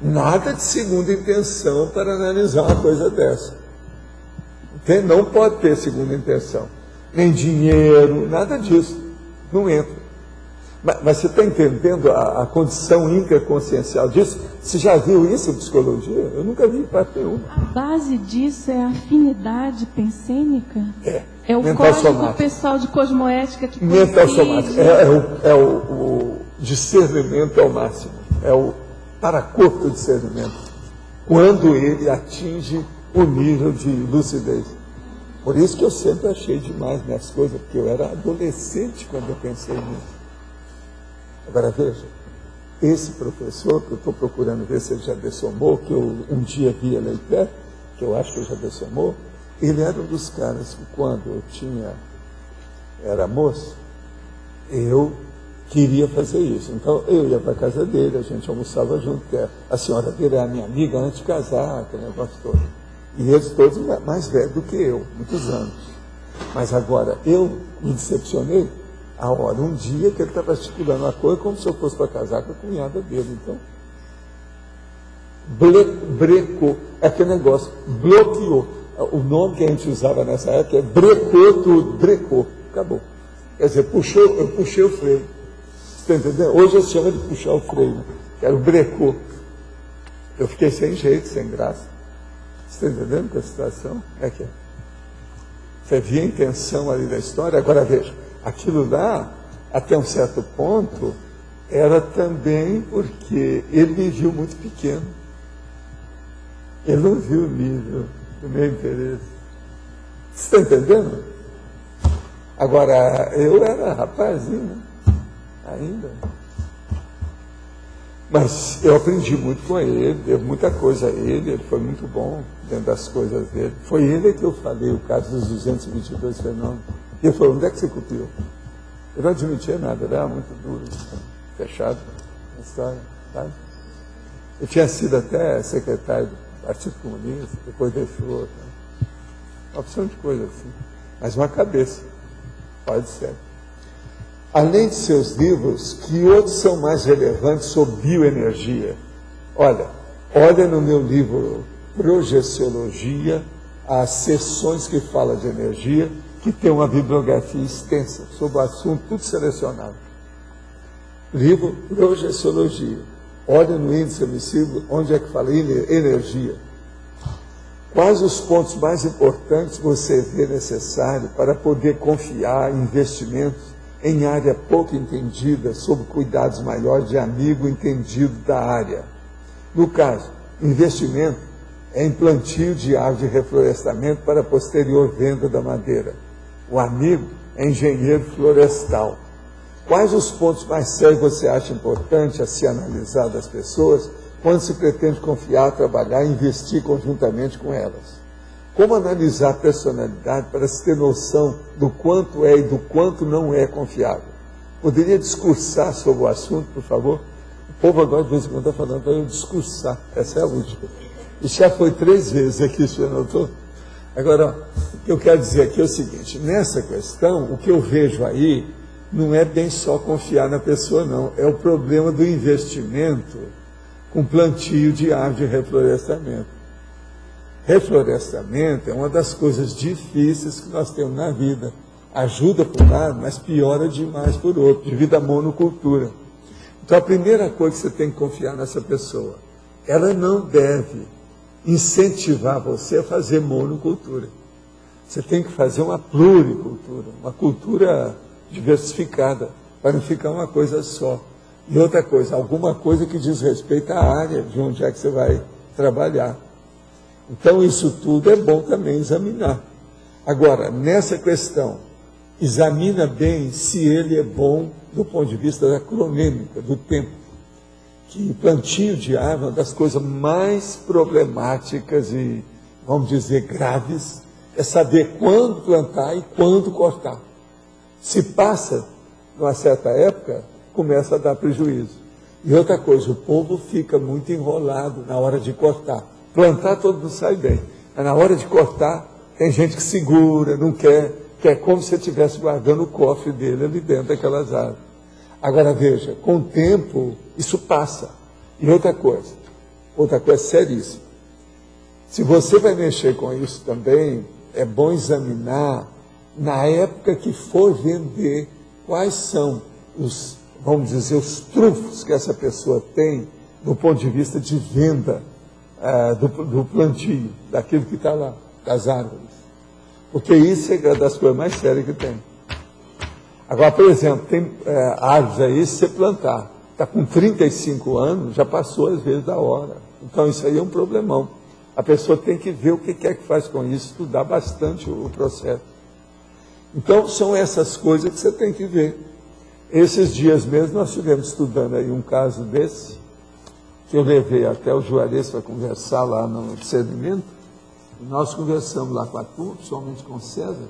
Nada de segunda intenção para analisar uma coisa dessa. Não pode ter segunda intenção. Nem dinheiro, nada disso. Não entra. Mas você está entendendo a condição intraconsciencial disso? Você já viu isso em psicologia? Eu nunca vi em parte nenhuma. A base disso é a afinidade pensênica? É o mental código somático. Pessoal de cosmoética que mental somático. O discernimento ao máximo. É o paracorpo do discernimento. Quando ele atinge o nível de lucidez. Por isso que eu sempre achei demais minhas coisas, porque eu era adolescente quando eu pensei nisso. Agora veja, esse professor que eu estou procurando ver se ele já dessomou, que eu um dia vi ali perto, que eu acho que ele já dessomou, ele era um dos caras que quando eu era moço, eu queria fazer isso. Então eu ia para a casa dele, a gente almoçava junto, porque a senhora dele era minha amiga antes de casar, aquele negócio todo. E eles todos mais velhos do que eu, muitos anos. Mas agora, eu me decepcionei a hora, um dia que ele estava articulando uma coisa como se eu fosse para casar com a cunhada dele. Então, brecou, é aquele negócio, bloqueou. O nome que a gente usava nessa época é brecou tudo, brecou, acabou. Quer dizer, eu puxei o freio. Você está entendendo? Hoje eu chamo de puxar o freio, que era o brecô. Eu fiquei sem jeito, sem graça. Você está entendendo com a situação? Como é que é? Você via a intenção ali da história. Agora veja, aquilo lá, até um certo ponto, era também porque ele me viu muito pequeno. Ele não viu o nível do meu interesse. Você está entendendo? Agora, eu era rapazinho, né? Ainda. Mas eu aprendi muito com ele, deu muita coisa a ele foi muito bom dentro das coisas dele. Foi ele que eu falei o caso dos 222 fenômenos. E ele falou, onde é que você copiou? Eu não admitia nada, ele era muito duro, fechado na história, sabe? Eu tinha sido até secretário do Partido Comunista, depois deixou, né? Uma opção de coisa assim. Mas uma cabeça, pode ser. Além de seus livros, que outros são mais relevantes sobre bioenergia? Olha no meu livro Projeciologia, as seções que falam de energia, que tem uma bibliografia extensa sobre o assunto, tudo selecionado. Livro Projeciologia. Olha no índice emissivo, onde é que fala energia. Quais os pontos mais importantes você vê necessário para poder confiar em investimentos em área pouco entendida, sob cuidados maiores de amigo entendido da área? No caso, investimento é em plantio de árvore de reflorestamento para posterior venda da madeira. O amigo é engenheiro florestal. Quais os pontos mais sérios você acha importante a se analisar das pessoas quando se pretende confiar, trabalhar e investir conjuntamente com elas? Como analisar a personalidade para se ter noção do quanto é e do quanto não é confiável? Poderia discursar sobre o assunto, por favor? O povo agora de vez em quando está falando para eu discursar. Essa é a última. Isso já foi 3 vezes aqui, o senhor notou? Agora, o que eu quero dizer aqui é o seguinte, nessa questão, o que eu vejo aí não é bem só confiar na pessoa, não. É o problema do investimento com plantio de árvore de reflorestamento. Reflorestamento é uma das coisas difíceis que nós temos na vida. Ajuda por um lado, mas piora demais por outro, devido à monocultura. Então, a primeira coisa que você tem que confiar nessa pessoa, ela não deve incentivar você a fazer monocultura. Você tem que fazer uma pluricultura, uma cultura diversificada, para não ficar uma coisa só. E outra coisa, alguma coisa que diz respeito à área de onde é que você vai trabalhar. Então, isso tudo é bom também examinar. Agora, nessa questão, examina bem se ele é bom do ponto de vista da cronêmica, do tempo. Que plantio de árvore é uma das coisas mais problemáticas e, vamos dizer, graves, é saber quando plantar e quando cortar. Se passa, numa certa época, começa a dar prejuízo. E outra coisa, o povo fica muito enrolado na hora de cortar. Plantar todo mundo sai bem, mas na hora de cortar, tem gente que segura, não quer, que é como se você estivesse guardando o cofre dele ali dentro daquelas árvores. Agora veja, com o tempo, isso passa. E outra coisa seríssima. Se você vai mexer com isso também, é bom examinar, na época que for vender, quais são os, vamos dizer, os trunfos que essa pessoa tem do ponto de vista de venda do plantio, daquilo que está lá, das árvores. Porque isso é uma das coisas mais sérias que tem. Agora, por exemplo, tem árvores aí, se você plantar, está com 35 anos, já passou às vezes da hora. Então isso aí é um problemão. A pessoa tem que ver o que quer que faz com isso, estudar bastante o processo. Então são essas coisas que você tem que ver. Esses dias mesmo nós estivemos estudando aí um caso desse, que eu levei até o Juarez para conversar lá no discernimento, e nós conversamos lá com a turma, principalmente com o César,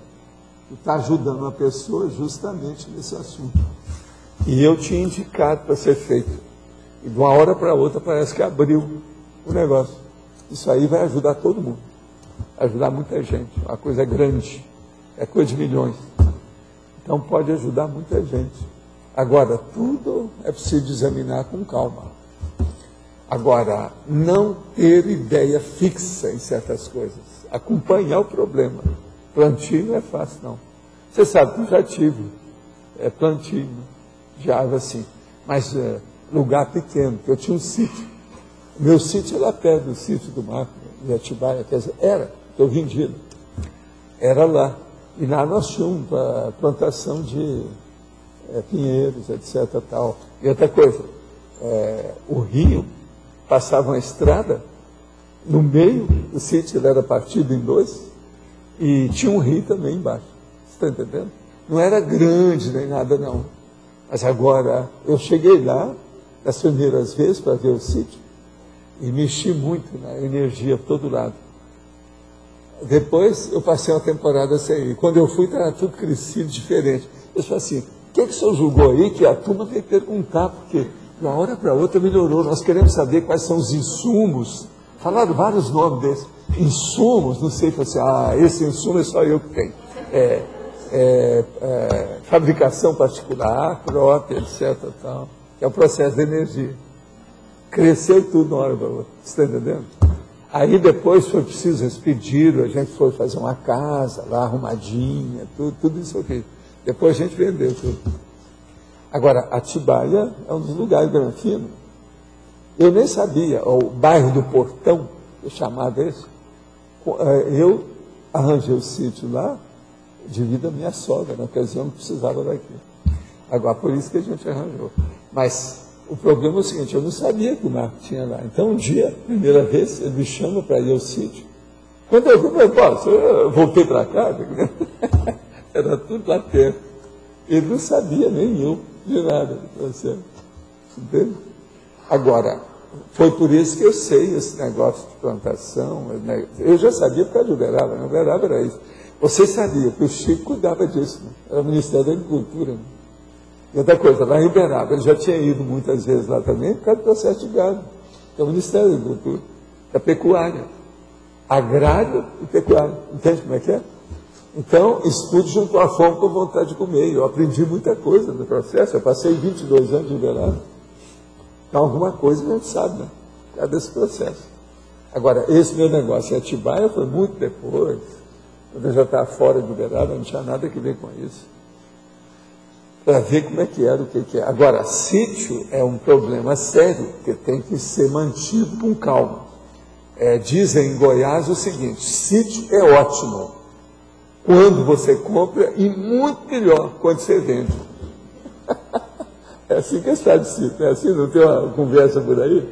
que está ajudando uma pessoa justamente nesse assunto. E eu tinha indicado para ser feito. E de uma hora para outra parece que abriu o negócio. Isso aí vai ajudar todo mundo. Vai ajudar muita gente. Uma coisa grande. É coisa de milhões. Então pode ajudar muita gente. Agora, tudo é preciso examinar com calma. Agora, não ter ideia fixa em certas coisas. Acompanhar o problema. Plantio não é fácil, não. Você sabe que eu já tive plantio de árvore assim. Mas lugar pequeno, porque eu tinha um sítio. O meu sítio era perto do sítio do Marco, de Atibaia, quer dizer, estou vendido. Era lá. E lá nós tínhamos plantação de pinheiros, etc. Tal. E outra coisa, o rio passava uma estrada, no meio, o sítio era partido em dois, e tinha um rio também embaixo. Você está entendendo? Não era grande nem nada, não. Mas agora, eu cheguei lá, as primeiras vezes, para ver o sítio, e mexi muito na energia por todo lado. Depois, eu passei uma temporada sem ir. Quando eu fui, estava tudo crescido, diferente. Eu falei assim, o que o senhor julgou aí? Que a turma veio perguntar, porque de uma hora para outra melhorou. Nós queremos saber quais são os insumos. Falaram vários nomes desses. Insumos, não sei, assim, esse insumo é só eu que tenho. Fabricação particular, prótese, etc. Tal, que é o processo de energia. Cresceu tudo de uma hora para outra. Você está entendendo? Aí depois foi preciso, eles pediram, a gente foi fazer uma casa lá arrumadinha, tudo isso aqui. Depois a gente vendeu tudo. Agora, Atibaia é um dos lugares granfinos. Eu nem sabia, o bairro do Portão, chamado esse, eu arranjei o sítio lá devido à minha sogra, na ocasião não precisava daqui. Agora, por isso que a gente arranjou. Mas o problema é o seguinte, eu não sabia que o Marco tinha lá. Então, um dia, primeira vez, ele me chama para ir ao sítio. Quando eu fui, eu voltei para cá, era tudo lá perto. Ele não sabia, nem eu, de nada. Entende? Agora, foi por isso que eu sei esse negócio de plantação. Eu já sabia por causa de Uberaba, né? Uberaba era isso. Você sabia que o Chico cuidava disso, né? Era o Ministério da Agricultura. Né? E outra coisa, lá em Uberaba, ele já tinha ido muitas vezes lá também por causa do processo de gado. É o Ministério da Agricultura, da pecuária. Agrário e pecuária. Entende como é que é? Então, isso tudo juntou a fome com vontade de comer. Eu aprendi muita coisa no processo. Eu passei 22 anos em Uberaba. Então, alguma coisa a gente sabe, né? Por causa desse processo. Agora, esse meu negócio em Atibaia foi muito depois. Quando eu já estava fora de Uberaba, não tinha nada que ver com isso. Para ver como é que era, o que é. Agora, sítio é um problema sério, porque tem que ser mantido com calma. Dizem em Goiás o seguinte, sítio é ótimo quando você compra e muito melhor quando você vende. É assim que está de sítio, é assim, não tem uma conversa por aí?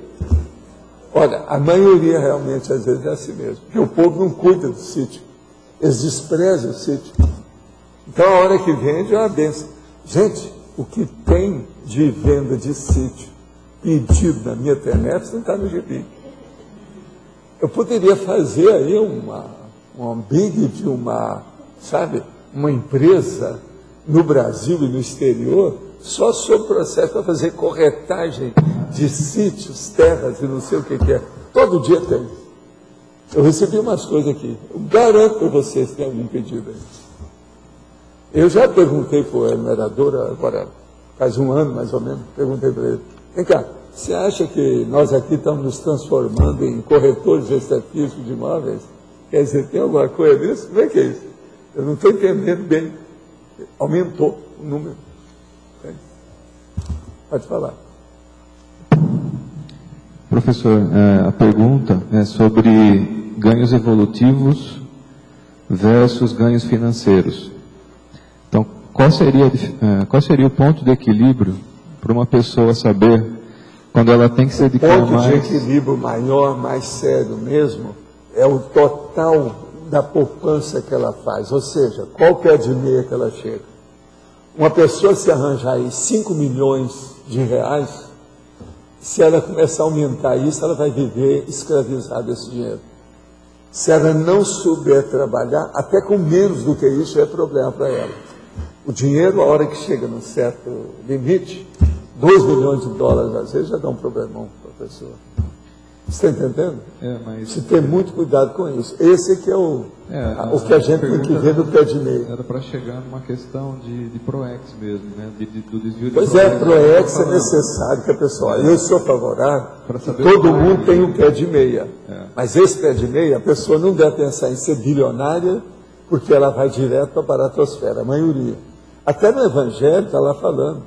Olha, a maioria realmente às vezes é assim mesmo, porque o povo não cuida do sítio, eles desprezam o sítio. Então a hora que vende é uma benção. Gente, o que tem de venda de sítio pedido na minha internet não está no gibi. Eu poderia fazer aí uma big de uma empresa no Brasil e no exterior, só sobre o processo para fazer corretagem de sítios, terras e não sei o que é. Todo dia tem. Eu recebi umas coisas aqui. Eu garanto para vocês que tem algum pedido aí. Eu já perguntei para o enumerador, agora faz um ano mais ou menos, perguntei para ele, vem cá, você acha que nós aqui estamos nos transformando em corretores estatísticos de imóveis? Quer dizer, tem alguma coisa nisso? Como é que é isso? Eu não estou entendendo bem. Aumentou o número. Pode falar. Professor, a pergunta é sobre ganhos evolutivos versus ganhos financeiros. Então, qual seria o ponto de equilíbrio para uma pessoa saber quando ela tem que se dedicar mais? O ponto de equilíbrio maior, mais sério mesmo, é o total da poupança que ela faz, ou seja, qual que é a de meia que ela chega. Uma pessoa se arranjar aí 5 milhões de reais, se ela começar a aumentar isso, ela vai viver escravizada desse dinheiro. Se ela não souber trabalhar, até com menos do que isso é problema para ela. O dinheiro, a hora que chega num certo limite, 2 milhões de dólares às vezes já dá um problemão para a pessoa. Você está entendendo? Mas você tem muito cuidado com isso. Esse aqui é o que a gente tem que ver no pé de meia. Era para chegar numa questão de PROEX mesmo, né? Do desvio de pois é, PROEX é necessário que a pessoa... Eu sou favorável que todo mundo tem um pé de meia. Mas esse pé de meia, a pessoa não deve pensar em ser bilionária, porque ela vai direto para a baratosfera, a maioria. Até no Evangelho está lá falando.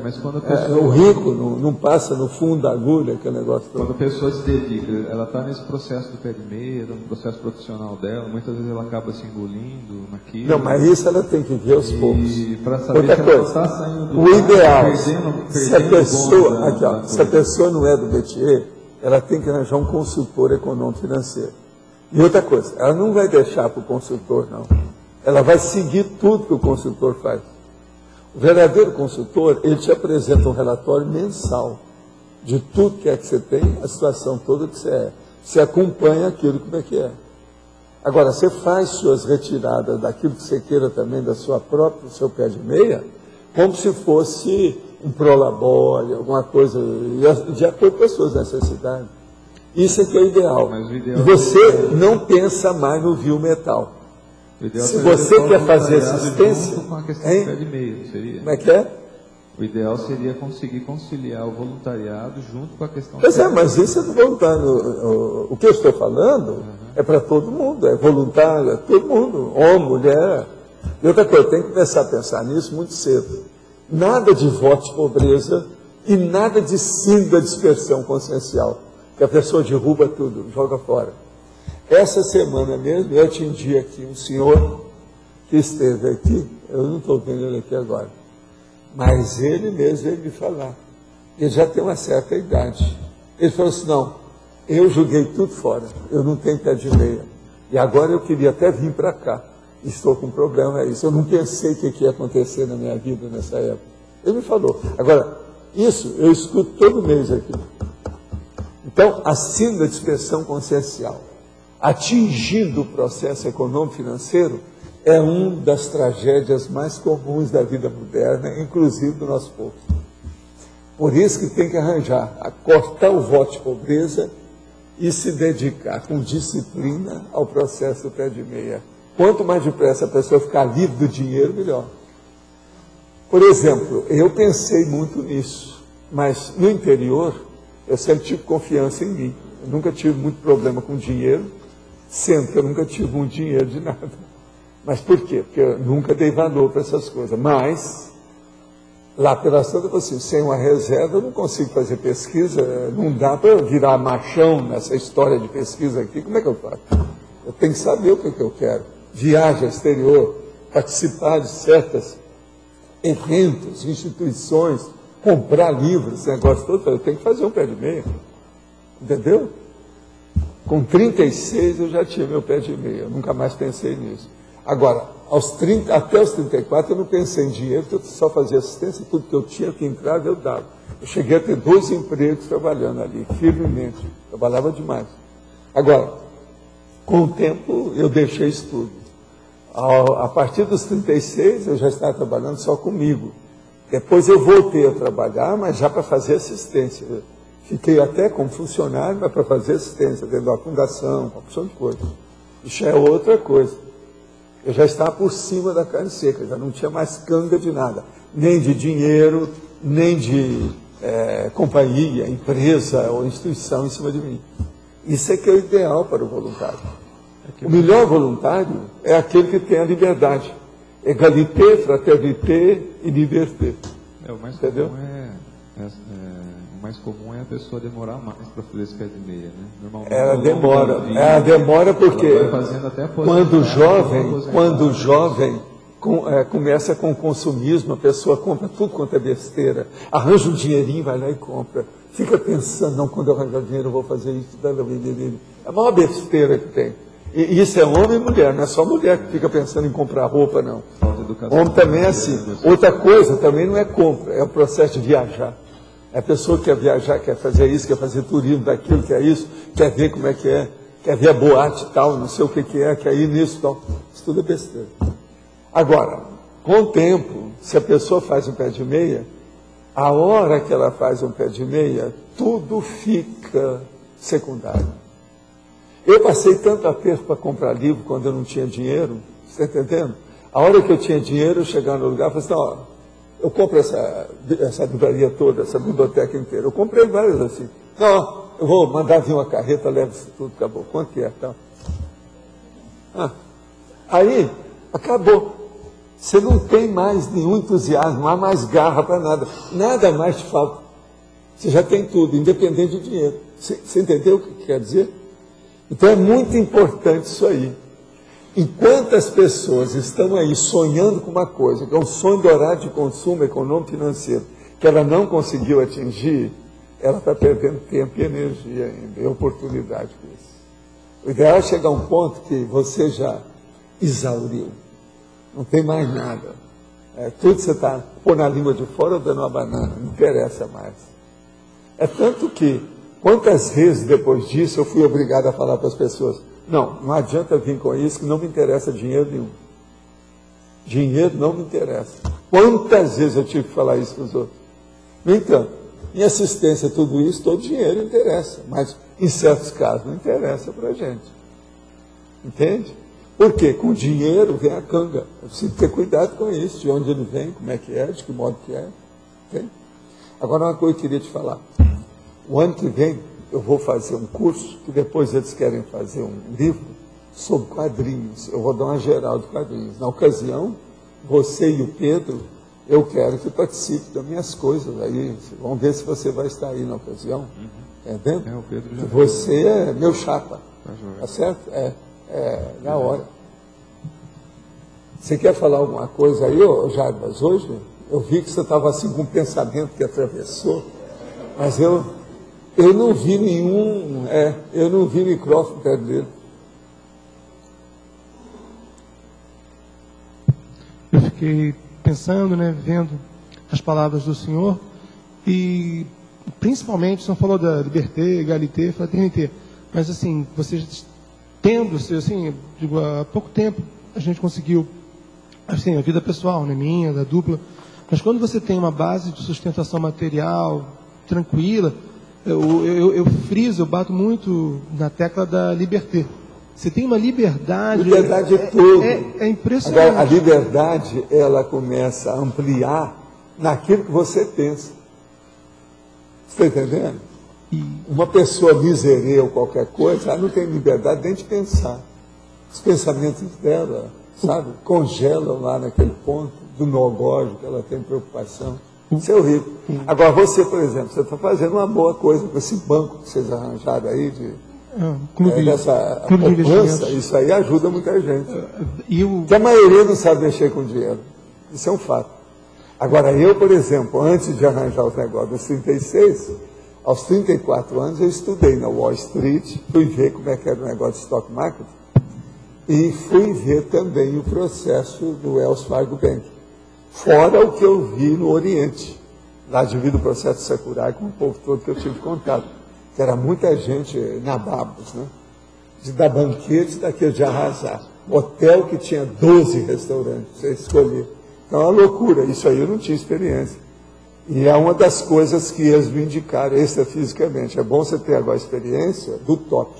Mas quando a pessoa... o rico não passa no fundo da agulha, aquele negócio todo. Quando a pessoa se dedica, ela está nesse processo do pé de meia, no processo profissional dela, muitas vezes ela acaba se engolindo naquilo. Não, mas isso ela tem que ver aos poucos. E para saber outra se coisa, ela está saindo do o ideal, perdendo se a pessoa, bonde, aqui, ó, se a pessoa não é do métier, ela tem que arranjar um consultor econômico financeiro. E outra coisa, ela não vai deixar para o consultor, não. Ela vai seguir tudo que o consultor faz. O verdadeiro consultor, ele te apresenta um relatório mensal de tudo que é que você tem, a situação toda que você é. Você acompanha aquilo como é que é. Agora, você faz suas retiradas daquilo que você queira também, do seu pé de meia, como se fosse um prolabore, alguma coisa, de acordo com as suas necessidades. Isso é que é o ideal. E você não pensa mais no vil metal. Se você quer fazer assistência, com a questão do pé de meia, não seria? Como é que é? O ideal seria conseguir conciliar o voluntariado junto com a questão... Pois é, mas isso é do voluntário. O que eu estou falando é para todo mundo, é voluntário, é todo mundo, homem, mulher. E outra coisa, tem que começar a pensar nisso muito cedo. Nada de voto de pobreza e nada de síndrome da dispersão consciencial, que a pessoa derruba tudo, joga fora. Essa semana mesmo, eu atendi aqui um senhor que esteve aqui, eu não estou vendo ele aqui agora, mas ele mesmo veio me falar. Ele já tem uma certa idade. Ele falou assim, não, eu joguei tudo fora, eu não tenho pé de meia. E agora eu queria até vir para cá. Estou com um problema, é isso. Eu não pensei o que ia acontecer na minha vida nessa época. Ele me falou. Agora, isso eu escuto todo mês aqui. Então, a síndrome da dispersão consciencial, atingindo o processo econômico-financeiro, é uma das tragédias mais comuns da vida moderna, inclusive do nosso povo. Por isso que tem que arranjar, a cortar o voto de pobreza e se dedicar com disciplina ao processo do pé de meia. Quanto mais depressa a pessoa ficar livre do dinheiro, melhor. Por exemplo, eu pensei muito nisso, mas no interior eu sempre tive confiança em mim. Eu nunca tive muito problema com dinheiro, sendo que eu nunca tive muito dinheiro de nada. Mas por quê? Porque eu nunca dei valor para essas coisas. Mas, lá pelas tantas, assim, sem uma reserva, eu não consigo fazer pesquisa, não dá para eu virar machão nessa história de pesquisa aqui. Como é que eu faço? Eu tenho que saber o que eu quero. Viagem ao exterior, participar de certos eventos, instituições, comprar livros, esse negócio todo, eu tenho que fazer um pé de meia. Entendeu? Com 36 eu já tinha meu pé de meia, eu nunca mais pensei nisso. Agora, até os 34 eu não pensei em dinheiro, eu só fazia assistência, tudo que eu tinha que entrar eu dava. Eu cheguei a ter 2 empregos trabalhando ali, firmemente, trabalhava demais. Agora, com o tempo eu deixei isso tudo. A partir dos 36 eu já estava trabalhando só comigo. Depois eu voltei a trabalhar, mas já para fazer assistência. Fiquei até como funcionário, mas para fazer assistência, dentro da fundação, uma opção de coisa. Isso é outra coisa. Eu já estava por cima da carne seca, já não tinha mais canga de nada. Nem de dinheiro, nem de companhia, empresa ou instituição em cima de mim. Isso é que é o ideal para o voluntário. O melhor voluntário é aquele que tem a liberdade. Égalité, fraternité e liberté. O mais entendeu? O mais comum é a pessoa demorar mais para fazer esse pé de meia, né? Normalmente, ela demora porque quando o jovem começa com o consumismo, a pessoa compra tudo quanto é besteira, arranja um dinheirinho, vai lá e compra. Fica pensando, não, quando eu arranjar dinheiro eu vou fazer isso. É a maior besteira que tem. E isso é homem e mulher, não é só mulher que fica pensando em comprar roupa, não. Homem também é assim. Outra coisa também não é compra, é o processo de viajar. É a pessoa que quer viajar, quer fazer isso, quer fazer turismo daquilo, quer isso, quer ver como é que é, quer ver a boate e tal, não sei o que é, quer ir nisso e tal. Isso tudo é besteira. Agora, com o tempo, se a pessoa faz um pé de meia, a hora que ela faz um pé de meia, tudo fica secundário. Eu passei tanto aperto para comprar livro quando eu não tinha dinheiro, você está entendendo? A hora que eu tinha dinheiro, eu chegava no lugar e falei assim, ó, eu compro essa livraria toda, essa biblioteca inteira. Eu comprei várias assim. Não, eu vou mandar vir uma carreta, leva isso tudo, acabou. Quanto que é? Tá? Aí, acabou. Você não tem mais nenhum entusiasmo, não há mais garra para nada. Nada mais te falta. Você já tem tudo, independente do dinheiro. Você entendeu o que quer dizer? Então é muito importante isso aí. Enquanto as pessoas estão aí sonhando com uma coisa, que é um sonho dourado de consumo econômico e financeiro, que ela não conseguiu atingir, ela está perdendo tempo e energia ainda, e oportunidade com isso. O ideal é chegar a um ponto que você já exauriu. Não tem mais nada. Tudo você está pôr na língua de fora ou dando uma banana, não interessa mais. É tanto que, quantas vezes depois disso eu fui obrigado a falar para as pessoas, não adianta vir com isso, que não me interessa dinheiro nenhum. Dinheiro não me interessa. Quantas vezes eu tive que falar isso para os outros? No entanto, em assistência a tudo isso, todo dinheiro interessa, mas em certos casos não interessa para a gente. Entende? Porque com dinheiro vem a canga. Eu preciso ter cuidado com isso, de onde ele vem, como é que é, de que modo que é. Entende? Agora, uma coisa que eu queria te falar. O ano que vem, eu vou fazer um curso, que depois eles querem fazer um livro sobre quadrinhos. Eu vou dar uma geral de quadrinhos. Na ocasião, você e o Pedro, eu quero que participe das minhas coisas aí. Vamos ver se você vai estar aí na ocasião. Entendendo? O Pedro já você é meu chapa. Tá certo? Na hora. Você quer falar alguma coisa aí, Jarbas, hoje? Eu vi que você estava assim com um pensamento que atravessou, mas eu não vi nenhum, eu não vi micrófono perto dele. Eu fiquei pensando, vendo as palavras do senhor, e principalmente o senhor falou da liberté, égalité, fraternité, mas assim, vocês tendo, assim, digo, há pouco tempo a gente conseguiu, assim, a vida pessoal, minha, da dupla, mas quando você tem uma base de sustentação material tranquila, eu friso, eu bato muito na tecla da liberté. Você tem uma liberdade. Liberdade é tudo. É impressionante. Agora, a liberdade, ela começa a ampliar naquilo que você pensa. Você está entendendo? Uma pessoa miserê ou qualquer coisa, ela não tem liberdade nem de pensar. Os pensamentos dela, sabe, congelam lá naquele ponto do nogógio, que ela tem preocupação. Isso é horrível. Agora, você, por exemplo, você está fazendo uma boa coisa com esse banco que vocês arranjaram aí, dessa poupança, isso aí ajuda muita gente. Porque a maioria não sabe mexer com dinheiro. Isso é um fato. Agora, eu, por exemplo, antes de arranjar os negócios dos 36, aos 34 anos, eu estudei na Wall Street, fui ver como é que era o negócio de stock market, e fui ver também o processo do Wells Fargo Bank. Fora o que eu vi no Oriente, lá devido ao processo de Sakurai, com o povo todo que eu tive contato, que era muita gente nababos, de dar banquetes daquele de arrasar. Hotel que tinha 12 restaurantes, você escolher. Então é uma loucura, isso aí eu não tinha experiência. E é uma das coisas que eles me indicaram extrafisicamente. É bom você ter agora a experiência do top,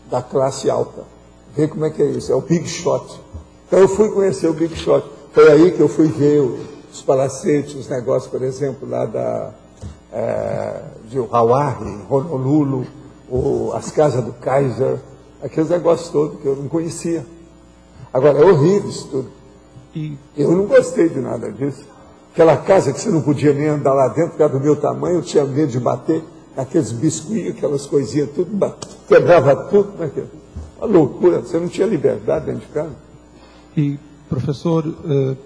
da classe alta. Ver como é que é isso, é o Big Shot. Então eu fui conhecer o Big Shot. Foi aí que eu fui ver os palacetes, os negócios, por exemplo, lá de Hawaii, Honolulu, as casas do Kaiser, aqueles negócios todos que eu não conhecia. Agora, é horrível isso tudo. Eu não gostei de nada disso. Aquela casa que você não podia nem andar lá dentro, por causa do meu tamanho, eu tinha medo de bater aqueles biscuits, aquelas coisinhas, tudo, quebrava tudo. Uma loucura, você não tinha liberdade dentro de casa. E, professor,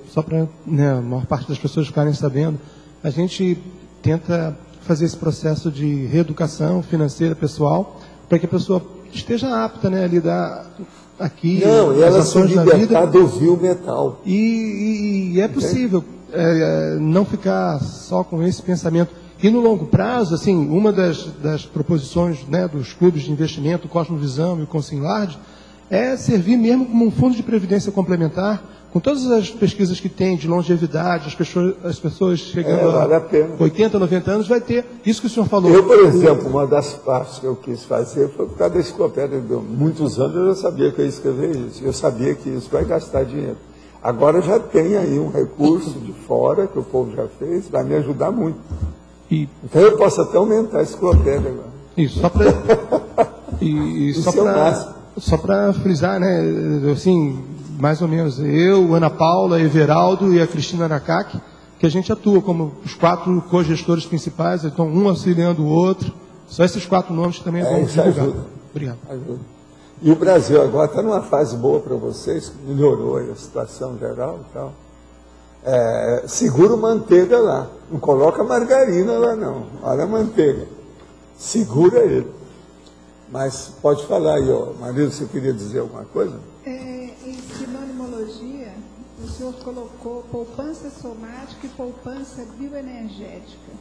só para a maior parte das pessoas ficarem sabendo, a gente tenta fazer esse processo de reeducação financeira pessoal, para que a pessoa esteja apta a lidar aqui. Não, e ela se libertar do vil metal. E é possível não ficar só com esse pensamento. E no longo prazo, assim, uma das proposições dos clubes de investimento, o Cosmovisão e o Consimlarge, é servir mesmo como um fundo de previdência complementar, com todas as pesquisas que tem de longevidade, as pessoas chegando vale a pena. 80, 90 anos, vai ter isso que o senhor falou. Eu, por exemplo, uma das partes que eu quis fazer foi por causa da enciclopédia. Muitos anos eu já sabia que eu ia escrever isso. Eu sabia que isso vai gastar dinheiro. Agora já tem aí um recurso de fora, que o povo já fez, vai me ajudar muito. Então eu posso até aumentar a enciclopédia agora. Isso, só para... só para frisar, assim, mais ou menos eu, Ana Paula, Everaldo e a Cristina Aracaki, que a gente atua como os 4 cogestores principais, então um auxiliando o outro. Só esses 4 nomes que também vamos divulgar. Ajuda. Obrigado. Ajuda. E o Brasil agora está numa fase boa para vocês, melhorou aí a situação geral e tal. Segura manteiga lá, não coloca margarina lá não, olha a manteiga, segura ele. Mas pode falar aí, ó, Marido, você queria dizer alguma coisa? Em sinonimologia, o senhor colocou poupança somática e poupança bioenergética.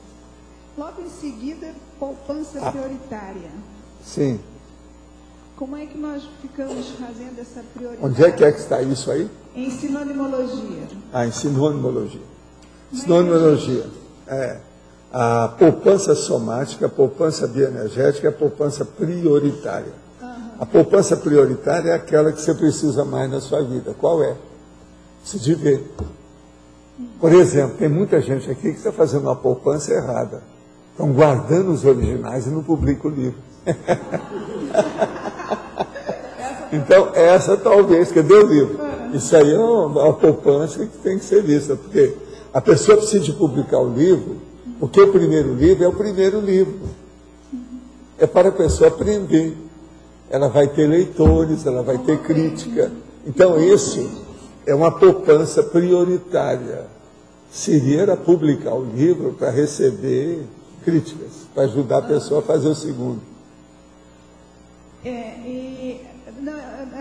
Logo em seguida, poupança prioritária. Sim. Como é que nós ficamos fazendo essa prioridade? Onde é que está isso aí? Em sinonimologia. Em sinonimologia. Sinonimologia. A poupança somática, a poupança bioenergética, a poupança prioritária. A poupança prioritária é aquela que você precisa mais na sua vida. Qual é? Se viver. Por exemplo, tem muita gente aqui que está fazendo uma poupança errada. Estão guardando os originais e não publicam o livro. Então, essa talvez, cadê o livro? Isso aí é uma poupança que tem que ser vista, porque a pessoa precisa de publicar o livro, porque o primeiro livro é o primeiro livro. É para a pessoa aprender. Ela vai ter leitores, ela vai ter crítica. Então, isso é uma poupança prioritária. Seria publicar o livro para receber críticas, para ajudar a pessoa a fazer o segundo.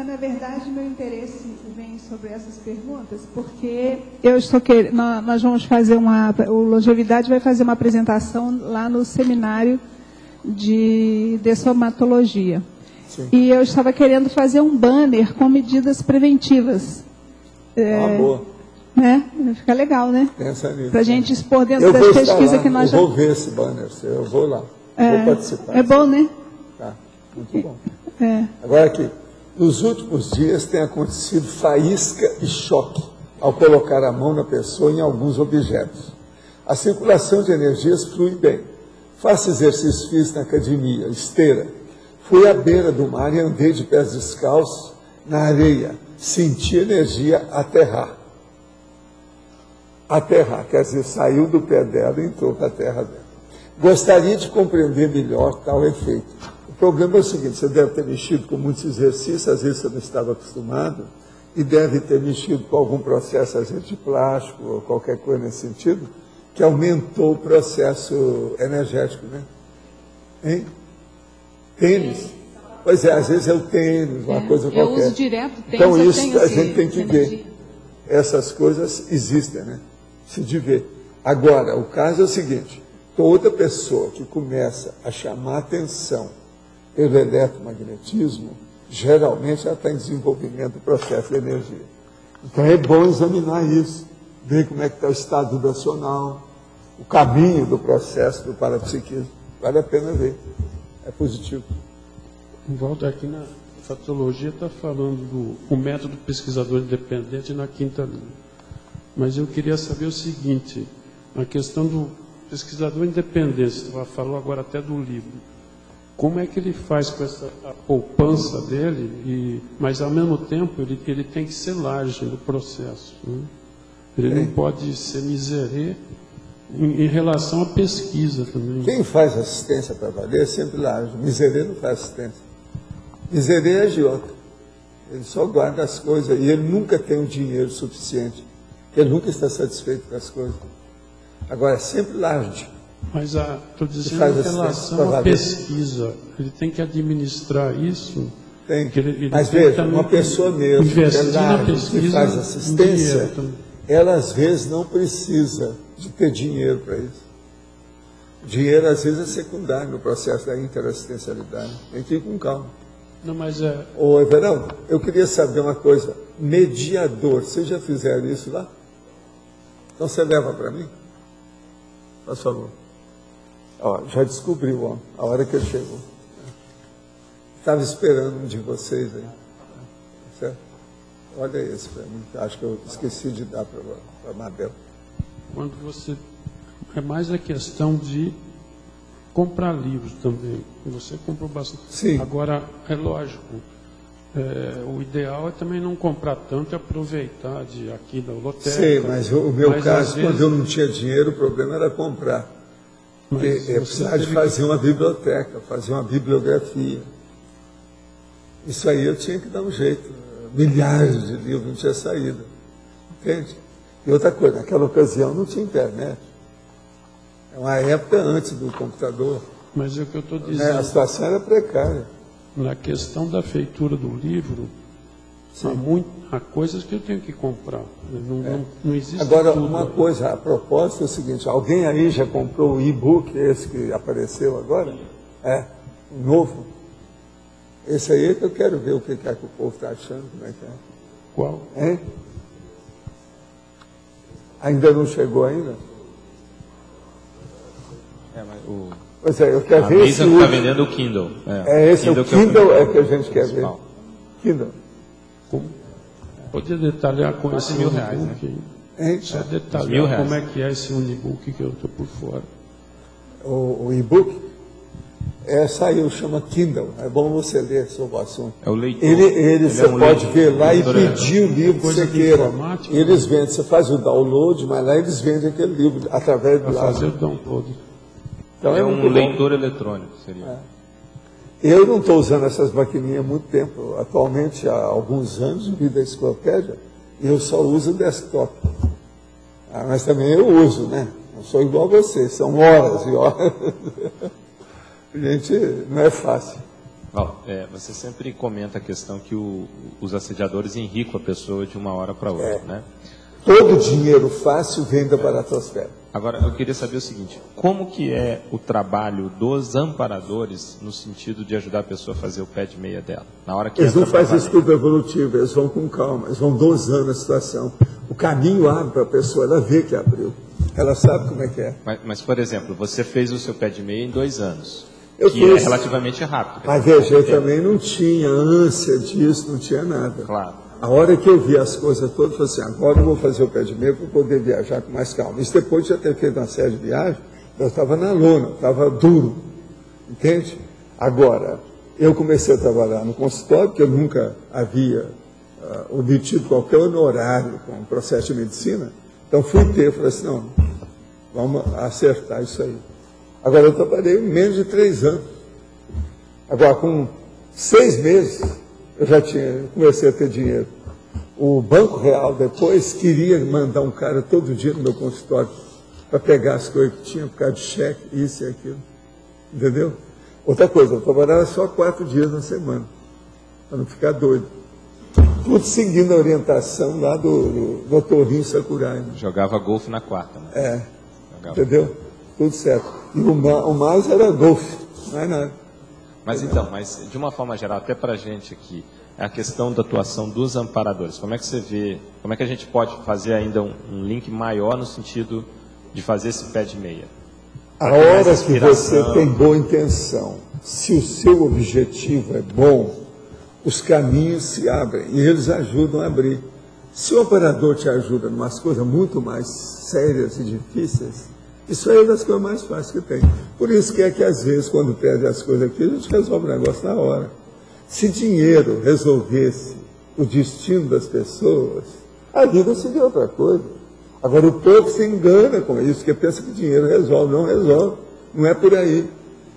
Na verdade, meu interesse vem sobre essas perguntas, porque nós vamos fazer o Longevidade vai fazer uma apresentação lá no seminário de dessomatologia. Sim. E eu estava querendo fazer um banner com medidas preventivas. Boa. Né? Fica legal, né? Pensa nisso. Para a gente expor dentro das pesquisas que nós já... Eu vou ver esse banner, eu vou lá, vou participar. É bom, né? Tá, muito bom. Agora aqui, nos últimos dias tem acontecido faísca e choque ao colocar a mão na pessoa em alguns objetos. A circulação de energias flui bem. Faço exercícios físicos na academia, esteira. Fui à beira do mar e andei de pés descalços na areia. Senti energia aterrar. Aterrar, quer dizer, saiu do pé dela e entrou para a terra dela. Gostaria de compreender melhor tal efeito. O problema é o seguinte, você deve ter mexido com muitos exercícios, às vezes você não estava acostumado, e deve ter mexido com algum processo, às vezes de plástico, ou qualquer coisa nesse sentido, que aumentou o processo energético, né? Hein? Tênis? Pois é, às vezes é o tênis, uma coisa qualquer. Eu uso direto tênis. Então isso a gente tem que ver. Essas coisas existem, né? Se de ver. Agora, o caso é o seguinte, toda pessoa que começa a chamar atenção pelo eletromagnetismo, geralmente ela está em desenvolvimento do processo de energia. Então é bom examinar isso, ver como é que está o estado vibracional, o caminho do processo do parapsiquismo. Vale a pena ver. É positivo. Walter, aqui na Fatologia está falando do método pesquisador independente na quinta linha. Mas eu queria saber o seguinte, a questão do pesquisador independente, você falou agora até do livro. Como é que ele faz com a poupança dele, mas ao mesmo tempo ele tem que ser large no processo. Né? Ele não pode ser miserê em relação à pesquisa também. Quem faz assistência para valer é sempre large. Miserê não faz assistência. Miserê é agiota. Ele só guarda as coisas e ele nunca tem o dinheiro suficiente. Ele nunca está satisfeito com as coisas. Agora, é sempre large. Mas estou dizendo em relação à pesquisa, ele tem que administrar isso? Tem. Ele mas veja, uma pessoa mesmo que é large, que faz assistência, ela às vezes não precisa de ter dinheiro para isso. Dinheiro às vezes é secundário no processo da interassistencialidade. Tem que ir com calma. Não, mas Ô, Everaldo, eu queria saber uma coisa. Mediador, vocês já fizeram isso lá? Então você leva para mim? Por favor. Ó, já descobriu, a hora que ele chegou. Estava esperando um de vocês aí. Certo? Olha esse para mim. Acho que eu esqueci de dar para a Mabel. Quando você... É mais a questão de comprar livros também. Você comprou bastante. Sim. Agora, é lógico, O ideal é também não comprar tanto e aproveitar de aqui da holoteca. Sei, mas o meu caso, vezes, quando eu não tinha dinheiro, o problema era comprar. Porque eu precisava de fazer uma biblioteca, fazer uma bibliografia. Isso aí eu tinha que dar um jeito. Milhares de livros não tinha saída. Entende? E outra coisa, naquela ocasião não tinha internet. É uma época antes do computador. Mas é o que eu estou dizendo. A situação era precária. Na questão da feitura do livro, há coisas que eu tenho que comprar. Não existe Agora, tudo. uma coisa, a propósito é o seguinte, alguém aí já comprou o e-book, esse que apareceu agora? Um novo? Esse aí é que eu quero ver o que é que o povo está achando, como é que é. Qual? Hein? Ainda não chegou ainda? Pois é, eu quero ver esse. A Mesa está vendendo o Kindle. Esse Kindle, é o Kindle é que a gente quer ver. Kindle. Podia detalhar com esse R$1.000, unibook? Hein? Só detalhar como é que é esse unibook que eu estou por fora. O e-book saiu, chama Kindle. É bom você ler sobre o assunto. É o leitor. Você pode ver lá e pedir o livro que você queira. Informática. Eles vendem, você faz o download, mas lá eles vendem aquele livro através do lado. Fazer o download. Então, é um leitor eletrônico, seria. Eu não estou usando essas maquininhas há muito tempo. Atualmente, há alguns anos, devido à enciclopédia, eu só uso o desktop. Mas também eu uso, né? Não sou igual a você, são horas e horas. Gente, não é fácil. Você sempre comenta a questão que os assediadores enricam a pessoa de uma hora para outra, né? Todo dinheiro fácil vem da baratosfera. Agora, eu queria saber o seguinte, como que é o trabalho dos amparadores no sentido de ajudar a pessoa a fazer o pé de meia dela? Na hora que eles não fazem estudo evolutivo, eles vão com calma, eles vão dosando a situação. O caminho abre para a pessoa, ela vê que abriu. Ela sabe como é que é. Mas, por exemplo, você fez o seu pé de meia em 2 anos. Eu que fiz, é relativamente rápido. Mas veja, eu também não tinha ânsia disso, não tinha nada. Claro. A hora que eu vi as coisas todas, eu falei assim, agora eu vou fazer o pé de meia para poder viajar com mais calma. Isso depois de já ter feito uma série de viagens, eu estava na lona, estava duro, entende? Agora, eu comecei a trabalhar no consultório, porque eu nunca havia obtido qualquer honorário com o processo de medicina, então fui falei assim, não, vamos acertar isso aí. Agora, eu trabalhei menos de 3 anos. Agora, com 6 meses, eu já comecei a ter dinheiro. O Banco Real depois queria mandar um cara todo dia no meu consultório para pegar as coisas que tinha por causa de cheque, isso e aquilo. Entendeu? Outra coisa, eu trabalhava só 4 dias na semana, para não ficar doido. Tudo seguindo a orientação lá do doutorinho Sakurai. Né? Jogava golfe na quarta. Né? Entendeu? Tudo certo. E o mais era golfe, não é nada. Mas então, de uma forma geral, até para a gente aqui, a questão da atuação dos amparadores, como é que você vê, como é que a gente pode fazer ainda um link maior no sentido de fazer esse pé de meia? A hora que você tem boa intenção, se o seu objetivo é bom, os caminhos se abrem e eles ajudam a abrir. Se o amparador te ajuda em umas coisas muito mais sérias e difíceis, isso aí é das coisas mais fáceis que tem. Por isso que é que às vezes, quando perde as coisas aqui, a gente resolve o negócio na hora. Se dinheiro resolvesse o destino das pessoas, a vida seria outra coisa. Agora, o povo se engana com isso, porque pensa que dinheiro resolve. Não resolve. Não é por aí.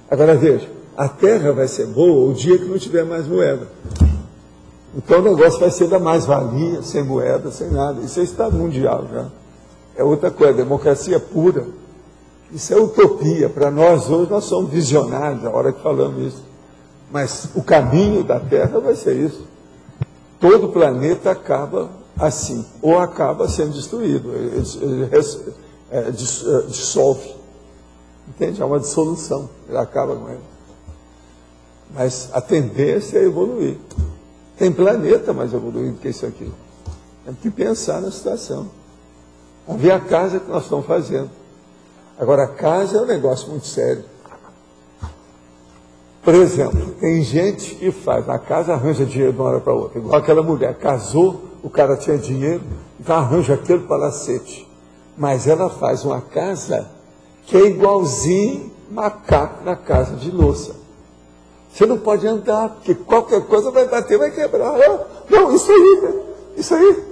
Agora, veja, a terra vai ser boa o dia que não tiver mais moeda. Então, o negócio vai ser da mais-valia, sem moeda, sem nada. Isso é estado mundial já. É outra coisa, democracia pura. Isso é utopia. Para nós, hoje, nós somos visionários na hora que falamos isso. Mas o caminho da Terra vai ser isso. Todo o planeta acaba assim, ou acaba sendo destruído. Ele dissolve. Entende? É uma dissolução. Ele acaba com ele. Mas a tendência é evoluir. Tem planeta mais evoluído que isso aqui. Temos que pensar na situação. Vamos ver a casa que nós estamos fazendo. Agora, a casa é um negócio muito sério. Por exemplo, tem gente que faz, na casa arranja dinheiro de uma hora para outra. Igual aquela mulher, casou, o cara tinha dinheiro, então arranja aquele palacete. Mas ela faz uma casa que é igualzinho macaco na casa de louça. Você não pode andar, porque qualquer coisa vai bater, vai quebrar. Não, isso aí,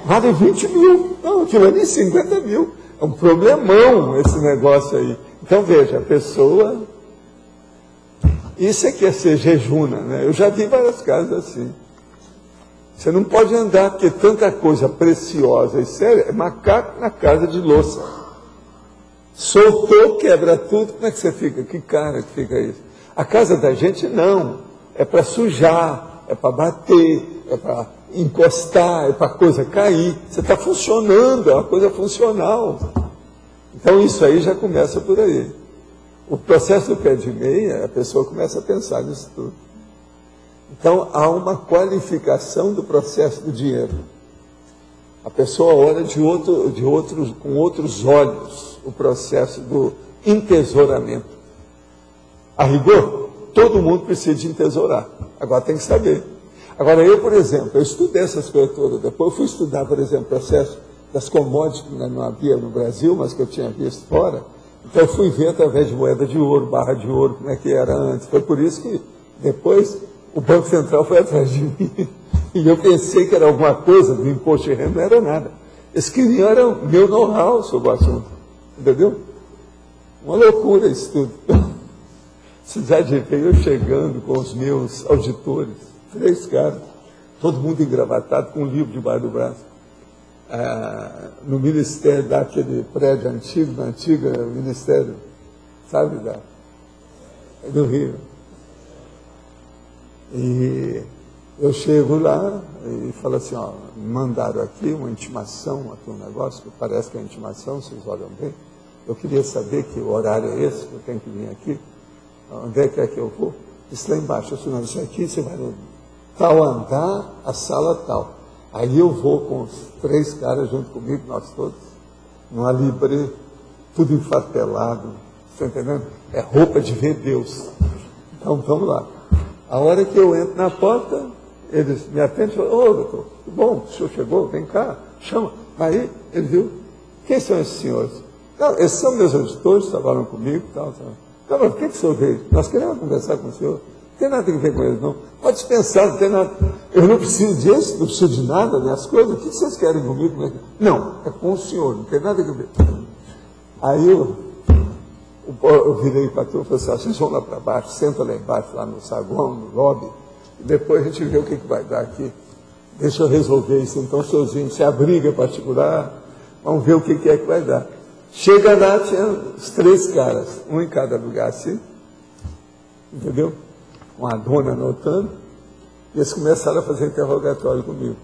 vale 20 mil. Não, aquilo ali 50 mil. É um problemão esse negócio aí. Então, veja, a pessoa... Isso é que é ser jejuna, né? Eu já vi várias casas assim. Você não pode andar, porque tanta coisa preciosa e séria, é macaco na casa de louça. Soltou, quebra tudo, como é que você fica? Que cara que fica isso? A casa da gente não, é para sujar, é para bater, é para encostar, é para a coisa cair. Você está funcionando, é uma coisa funcional. Então isso aí já começa por aí. O processo do pé de meia, a pessoa começa a pensar nisso tudo. Então há uma qualificação do processo do dinheiro. A pessoa olha com outros olhos o processo do entesouramento. A rigor, todo mundo precisa de entesourar. Agora tem que saber. Agora eu, por exemplo, eu estudei essas coisas todas. Depois eu fui estudar, por exemplo, o processo das commodities que não havia no Brasil, mas que eu tinha visto fora. Então eu fui ver através de moeda de ouro, barra de ouro, como é que era antes. Foi por isso que depois o Banco Central foi atrás de mim. E eu pensei que era alguma coisa do imposto de renda, não era nada. Eles queriam era o meu know-how sobre o assunto. Entendeu? Uma loucura isso tudo. Cidade de eu chegando com os meus auditores, 3 caras, todo mundo engravatado, com um livro debaixo do braço. No ministério daquele prédio antigo, na antiga ministério, sabe, do Rio. E eu chego lá e falo assim, ó, me mandaram aqui uma intimação, aqui um negócio, que parece que é intimação, vocês olham bem. Eu queria saber que horário é esse, que eu tenho que vir aqui. Onde é que eu vou? Isso lá embaixo. Eu falei, não, isso aqui você vai no tal andar, a sala tal. Aí eu vou com os 3 caras junto comigo, nós todos, numa librê, tudo enfartelado, está entendendo? É roupa de ver Deus. Então vamos lá. A hora que eu entro na porta, eles me atendem e falam, ô doutor, que bom, o senhor chegou, vem cá, chama. Aí ele viu, quem são esses senhores? Não, esses são meus auditores, trabalham comigo e tal. Então, por que o senhor veio? Nós queremos conversar com o senhor. Não tem nada a ver com eles, não. Pode dispensar, não tem nada. Eu não preciso disso, não preciso de nada, minhas coisas. O que vocês querem comigo? Não, é com o senhor, não tem nada a ver. Aí eu virei para a turma e falei assim, vocês vão lá para baixo, senta lá embaixo, lá no saguão, no lobby, e depois a gente vê o que vai dar aqui. Deixa eu resolver isso, então, sozinho, se a briga é particular, vamos ver o que é que vai dar. Chega lá, tinha os 3 caras, um em cada lugar assim, entendeu? Uma dona anotando, e eles começaram a fazer interrogatório comigo.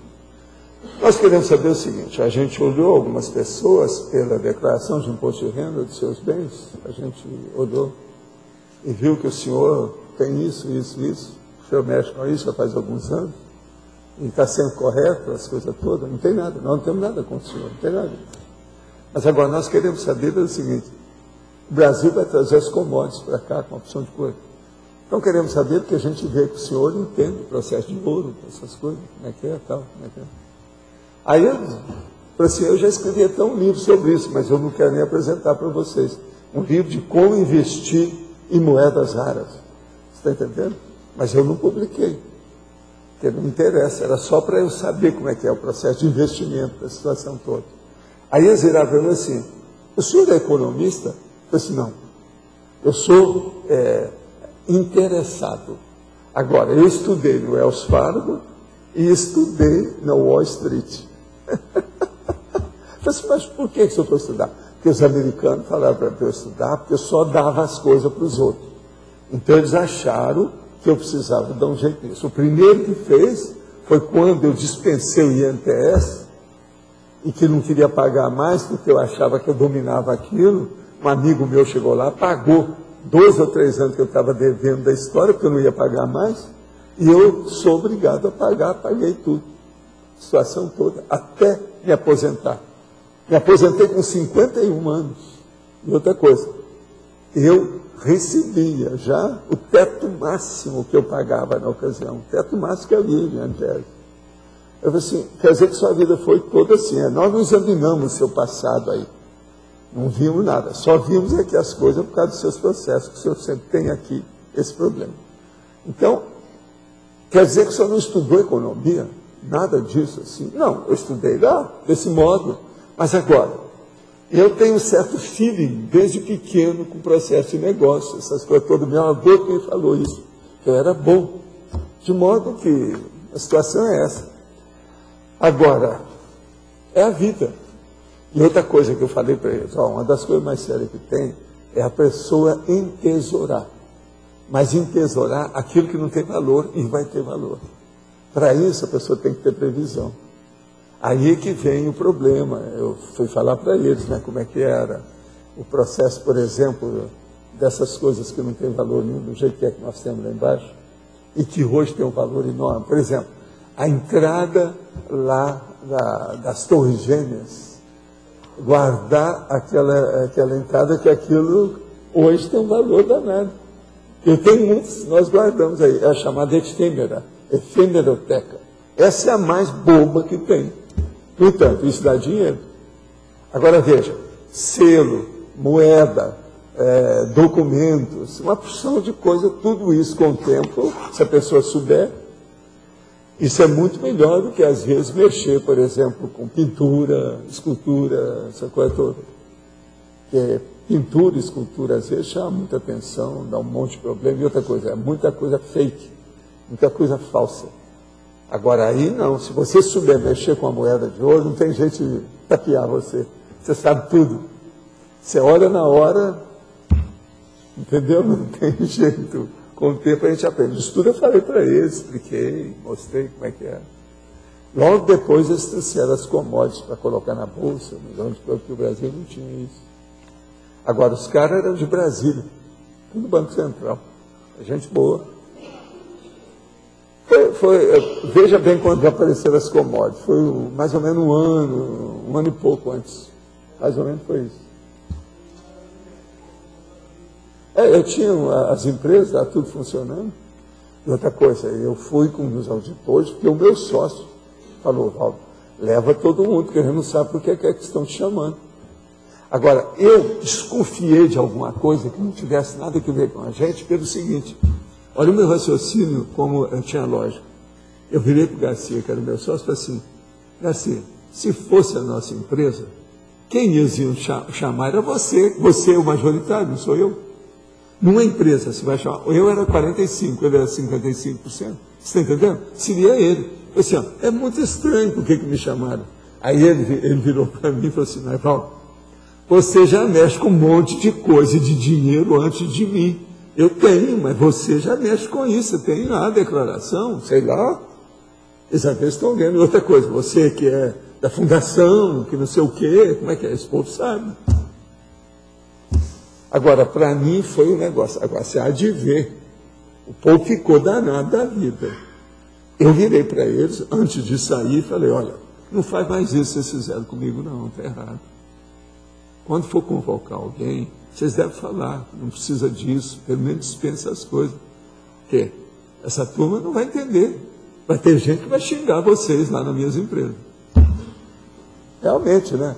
Nós queremos saber o seguinte, a gente olhou algumas pessoas pela declaração de imposto de renda dos seus bens, a gente olhou e viu que o senhor tem isso, o senhor mexe com isso já faz alguns anos, e está sendo correto, as coisas todas, não tem nada, nós não temos nada com o senhor, não tem nada. Mas agora nós queremos saber o seguinte, o Brasil vai trazer as commodities para cá com opção de coisa. Então queremos saber porque a gente vê que o senhor entende o processo de ouro, essas coisas, como é que é, tal, como é que é. Aí eu falei assim, eu já escrevi até um livro sobre isso, mas eu não quero nem apresentar para vocês. Um livro de como investir em moedas raras. Você está entendendo? Mas eu não publiquei, porque não me interessa, era só para eu saber como é que é o processo de investimento, da situação toda. Aí eles viraram para mim assim, o senhor é economista? Eu falei assim, não, eu sou interessado. Agora, eu estudei no Wells Fargo e estudei na Wall Street. Eu falei assim, mas por que você foi estudar? Porque os americanos falaram para eu estudar, porque eu só dava as coisas para os outros. Então eles acharam que eu precisava dar um jeito nisso. O primeiro que fez foi quando eu dispensei o INPS, e que não queria pagar mais, porque eu achava que eu dominava aquilo. Um amigo meu chegou lá, pagou 2 ou 3 anos que eu estava devendo da história, porque eu não ia pagar mais, e eu sou obrigado a pagar, paguei tudo. A situação toda, até me aposentar. Me aposentei com 51 anos. E outra coisa, eu recebia já o teto máximo que eu pagava na ocasião, o teto máximo que havia de INPS. Eu falei assim, quer dizer que sua vida foi toda assim, nós não examinamos o seu passado aí, não vimos nada, só vimos aqui as coisas por causa dos seus processos, que o senhor sempre tem aqui esse problema. Então, quer dizer que o senhor não estudou economia? Nada disso assim. Não, eu estudei lá, desse modo. Mas agora, eu tenho um certo feeling, desde pequeno, com o processo de negócio. Essas coisas todas. Meu avô que me falou isso. Eu era bom. De modo que a situação é essa. Agora, é a vida. E outra coisa que eu falei para eles, uma das coisas mais sérias que tem é a pessoa entesourar. Mas entesourar aquilo que não tem valor e vai ter valor. Para isso, a pessoa tem que ter previsão. Aí é que vem o problema. Eu fui falar para eles, né, como é que era o processo, por exemplo, dessas coisas que não tem valor nenhum, do jeito que é que nós temos lá embaixo, e que hoje tem um valor enorme. Por exemplo, a entrada lá das Torres Gêmeas, guardar aquela entrada, que aquilo hoje tem um valor danado. Eu tenho muitos, nós guardamos aí, é a chamada efemeroteca. Essa é a mais boba que tem. Portanto, isso dá dinheiro. Agora veja, selo, moeda, documentos, uma porção de coisa, tudo isso com o tempo, se a pessoa souber, isso é muito melhor do que às vezes mexer, por exemplo, com pintura, escultura, essa coisa toda. Porque pintura e escultura às vezes chama muita atenção, dá um monte de problema. E outra coisa, é muita coisa fake, muita coisa falsa. Agora aí não, se você souber mexer com a moeda de ouro, não tem jeito de tapear você. Você sabe tudo. Você olha na hora, entendeu? Não tem jeito. Com o tempo a gente aprende. Isso tudo eu falei para eles, expliquei, mostrei como é que era. Logo depois eles trouxeram as commodities para colocar na bolsa, porque o Brasil não tinha isso. Agora, os caras eram de Brasília, tudo Banco Central. Gente boa. Veja bem quando apareceram as commodities. Foi mais ou menos um ano e pouco antes. Mais ou menos foi isso. Eu tinha as empresas, estava tudo funcionando. E outra coisa, eu fui com os auditores, porque o meu sócio falou, Valdo, leva todo mundo, porque a gente não sabe por que é que estão te chamando. Agora, eu desconfiei de alguma coisa que não tivesse nada a ver com a gente, pelo seguinte, olha o meu raciocínio, como eu tinha lógica. Eu virei para o Garcia, que era o meu sócio, e falei assim, Garcia, se fosse a nossa empresa, quem eles iam chamar era você. Você é o majoritário, não sou eu. Numa empresa, se vai chamar, eu era 45%, ele era 55%. Você está entendendo? Seria ele. Eu disse, é muito estranho, por que me chamaram? Aí ele virou para mim e falou assim, Valdo, você já mexe com um monte de coisa de dinheiro antes de mim. Eu tenho, mas você já mexe com isso. Você tem lá a declaração, sei lá. Eles às vezes estão vendo outra coisa. Você que é da fundação, que não sei o quê, como é que é? Esse povo sabe. Agora, para mim foi um negócio. Agora, você há de ver. O povo ficou danado da vida. Eu virei para eles, antes de sair, e falei, olha, não faz mais isso que vocês fizeram comigo, não, está errado. Quando for convocar alguém, vocês devem falar, não precisa disso, pelo menos dispensa as coisas. Porque essa turma não vai entender. Vai ter gente que vai xingar vocês lá nas minhas empresas. Realmente, né?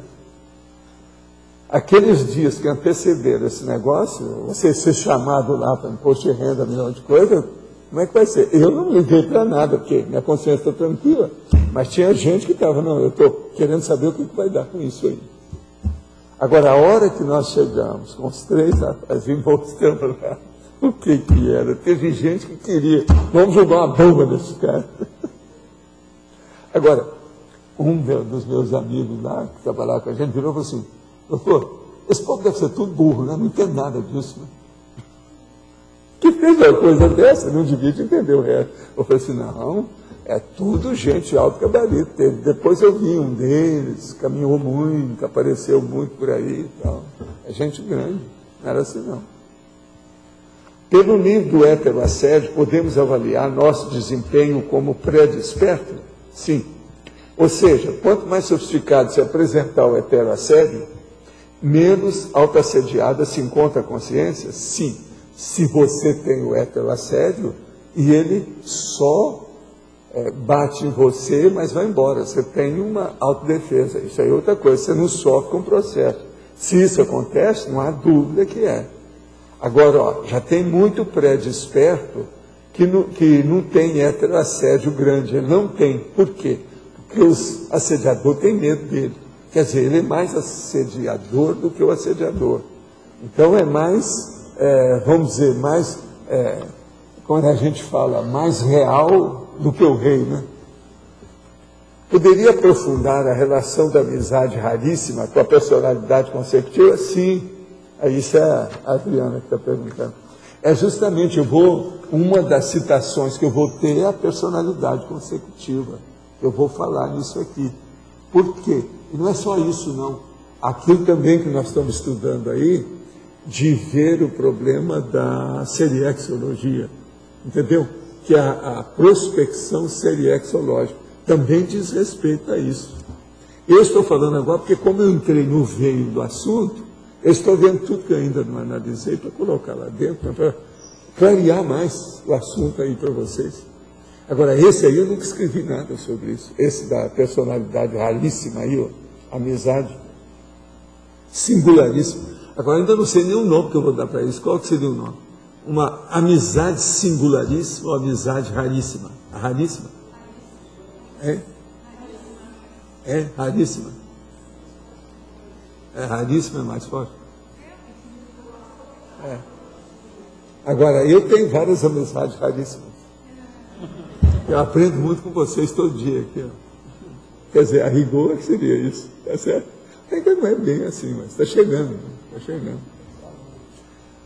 Aqueles dias que antecederam esse negócio, você ser chamado lá para imposto de renda, milhão de coisas, como é que vai ser? Eu não liguei para nada, porque minha consciência está tranquila, mas tinha gente que estava, não, eu estou querendo saber o que vai dar com isso aí. Agora, a hora que nós chegamos, com os 3 rapazes, e mostramos lá o que era, teve gente que queria, vamos jogar uma bomba nesse cara. Agora, um dos meus amigos lá, que trabalhava com a gente, virou e falou assim, doutor, esse povo deve ser tudo burro, né? Não entende nada disso. Né? Que fez uma coisa dessa, não devia entender o resto. Eu falei assim, não, é tudo gente alto gabarito. Depois eu vi um deles, caminhou muito, apareceu muito por aí e tal. É gente grande, não era assim não. Pelo livro do heteroassédio, podemos avaliar nosso desempenho como predesperto? Sim. Ou seja, quanto mais sofisticado se apresentar o heteroassédio, menos autoassediada se encontra a consciência? Sim. Se você tem o heteroassédio e ele só bate em você, mas vai embora. Você tem uma autodefesa. Isso aí é outra coisa. Você não sofre com o processo. Se isso acontece, não há dúvida que é. Agora, já tem muito predesperto que não tem heteroassédio grande. Ele não tem. Por quê? Porque o assediador tem medo dele. Quer dizer, ele é mais assediador do que o assediador. Então é mais, vamos dizer, mais, quando a gente fala, mais real do que o rei, né? Poderia aprofundar a relação da amizade raríssima com a personalidade consecutiva? Sim. Isso é a Adriana que está perguntando. É justamente, uma das citações que eu vou ter é a personalidade consecutiva. Eu vou falar nisso aqui. Por quê? E não é só isso, não. Aquilo também que nós estamos estudando aí, de ver o problema da seriexologia. Entendeu? Que a prospecção seriexológica também diz respeito a isso. Eu estou falando agora porque, como eu entrei no veio do assunto, eu estou vendo tudo que eu ainda não analisei para colocar lá dentro, para clarear mais o assunto aí para vocês. Agora, esse aí eu nunca escrevi nada sobre isso. Esse da personalidade raríssima aí, ó, amizade singularíssima. Agora, ainda não sei nem o nome que eu vou dar para isso. Qual que seria o nome? Uma amizade singularíssima ou amizade raríssima? A raríssima? É raríssima. Raríssima é mais forte. Agora, eu tenho várias amizades raríssimas. Eu aprendo muito com vocês todo dia aqui. Ó. Quer dizer, a rigor seria isso. Tá certo? Ainda não é bem assim, mas está chegando. Está chegando.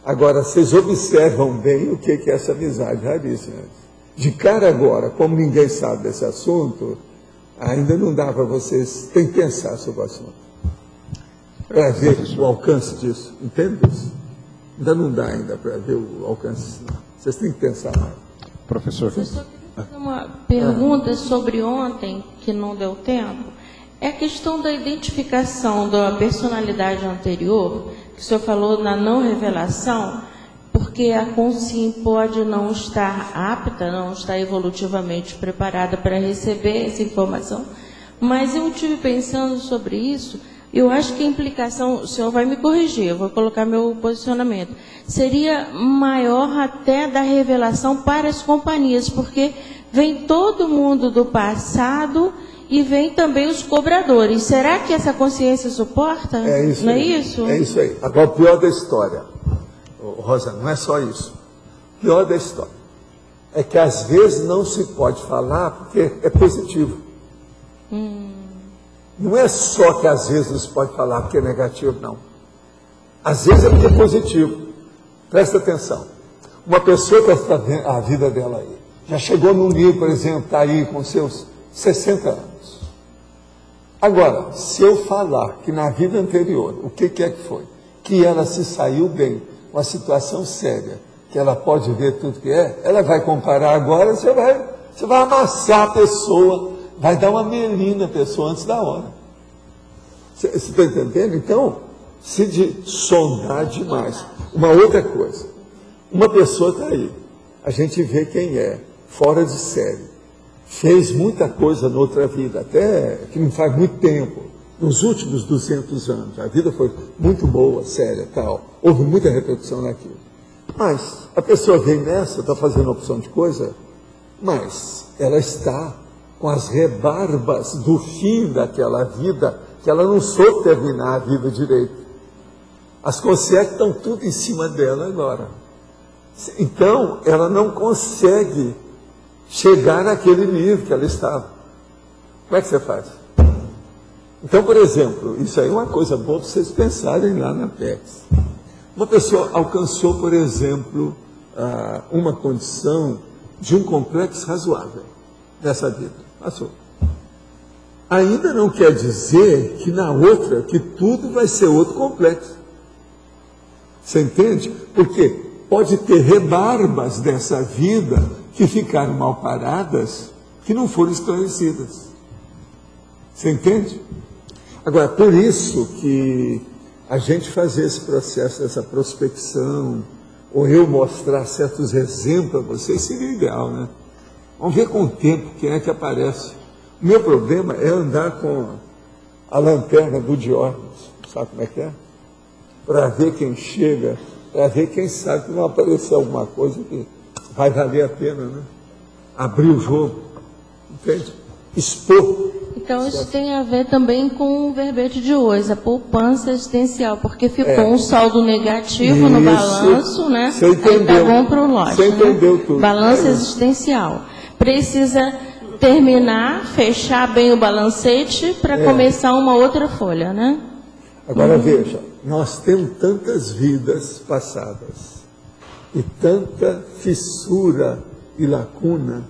Agora, vocês observam bem o que é essa amizade raríssima. De cara agora, como ninguém sabe desse assunto, ainda não dá para vocês, tem que pensar sobre o assunto. Para ver o alcance disso. Entende isso? Ainda não dá para ver o alcance disso. Não. Vocês têm que pensar mais. Professor. Professor, eu queria fazer uma pergunta sobre ontem, que não deu tempo. É a questão da identificação da personalidade anterior, que o senhor falou na não revelação, porque a consciência pode não estar apta, não estar evolutivamente preparada para receber essa informação. Mas eu estive pensando sobre isso, eu acho que a implicação, o senhor vai me corrigir, eu vou colocar meu posicionamento, seria maior até da revelação para as companhias, porque vem todo mundo do passado e vem também os cobradores. Será que essa consciência suporta? É isso. Não aí. É isso? É isso aí. Agora, o pior da história, Rosa, não é só isso. O pior da história é que às vezes não se pode falar porque é positivo. Não é só que às vezes não se pode falar porque é negativo, não. Às vezes é porque é positivo. Presta atenção. Uma pessoa que está vendo a vida dela aí, já chegou num nível, por exemplo, está aí com seus 60 anos. Agora, se eu falar que na vida anterior, o que é que foi? Que ela se saiu bem, uma situação séria, que ela pode ver tudo que é, ela vai comparar agora, você vai amassar a pessoa, vai dar uma melina à pessoa antes da hora. Você está entendendo? Então, se sondar demais. Uma outra coisa, uma pessoa está aí, a gente vê quem é, fora de série, fez muita coisa na outra vida, até que não faz muito tempo, nos últimos 200 anos, a vida foi muito boa, séria, tal, houve muita repercussão naquilo. Mas a pessoa vem nessa, está fazendo opção de coisa, mas ela está com as rebarbas do fim daquela vida, que ela não soube terminar a vida direito. As consciências estão tudo em cima dela agora. Então, ela não consegue chegar naquele nível que ela estava. Como é que você faz? Então, por exemplo, isso aí é uma coisa boa para vocês pensarem lá na PEX. Uma pessoa alcançou, por exemplo, uma condição de um complexo razoável nessa vida. Passou. Ainda não quer dizer que na outra, que tudo vai ser outro complexo. Você entende? Porque pode ter rebarbas dessa vida que ficaram mal paradas, que não foram esclarecidas. Você entende? Agora, por isso que a gente fazer esse processo, essa prospecção, ou eu mostrar certos exemplos para vocês, seria ideal, né? Vamos ver com o tempo quem é que aparece. O meu problema é andar com a lanterna do Diógenes, sabe como é que é? Para ver quem chega, para ver quem sabe que não aparecer alguma coisa que vai valer a pena, né? Abrir o jogo, entende? Expor. Então, isso tem a ver também com o verbete de hoje, a poupança existencial, porque ficou um saldo negativo no balanço, né? Você entendeu. Aí tá bom para o lote, Você entendeu tudo. Balanço existencial. Precisa terminar, fechar bem o balancete para começar uma outra folha, né? Agora veja, nós temos tantas vidas passadas e tanta fissura e lacuna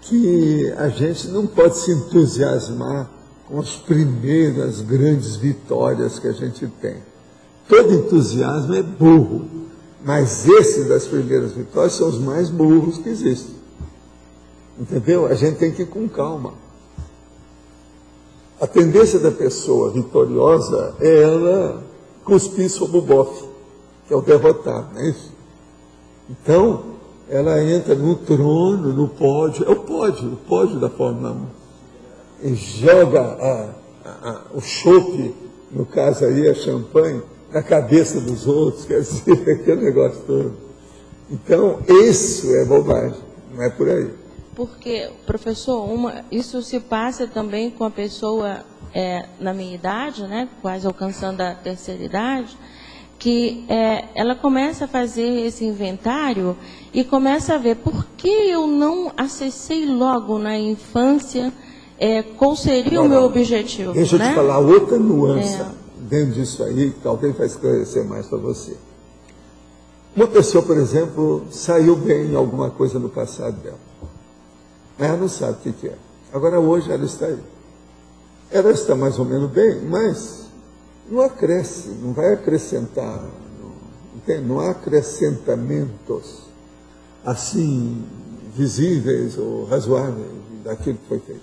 que a gente não pode se entusiasmar com as primeiras grandes vitórias que a gente tem. Todo entusiasmo é burro, mas esses das primeiras vitórias são os mais burros que existem. Entendeu? A gente tem que ir com calma. A tendência da pessoa vitoriosa é ela cuspir sobre o bofe, que é o derrotado, não é isso? Então, ela entra no trono, no pódio, é o pódio da Fórmula 1. E joga o chope, no caso aí, a champanhe, na cabeça dos outros, quer dizer, aquele negócio todo. Então, isso é bobagem, não é por aí. Porque, professor, isso se passa também com a pessoa na minha idade, né, quase alcançando a terceira idade, que ela começa a fazer esse inventário e começa a ver por que eu não acessei logo na infância, qual seria o meu objetivo. Deixa eu te falar outra nuance dentro disso aí, que talvez vai esclarecer mais para você. Uma pessoa, por exemplo, saiu bem em alguma coisa no passado dela. Mas ela não sabe o que é. Agora, hoje, ela está aí. Ela está mais ou menos bem, mas não acresce, não vai acrescentar, não há acrescentamentos assim, visíveis ou razoáveis daquilo que foi feito.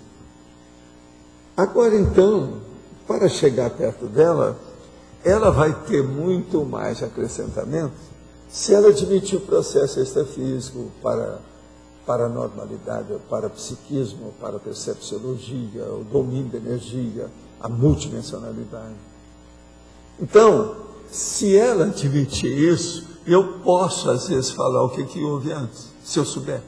Agora, então, para chegar perto dela, ela vai ter muito mais acrescentamentos se ela admitir o processo extrafísico para a normalidade, para o psiquismo, para a percepciologia, o domínio da energia, a multidimensionalidade. Então, se ela admitir isso, eu posso, às vezes, falar o que houve antes, se eu souber.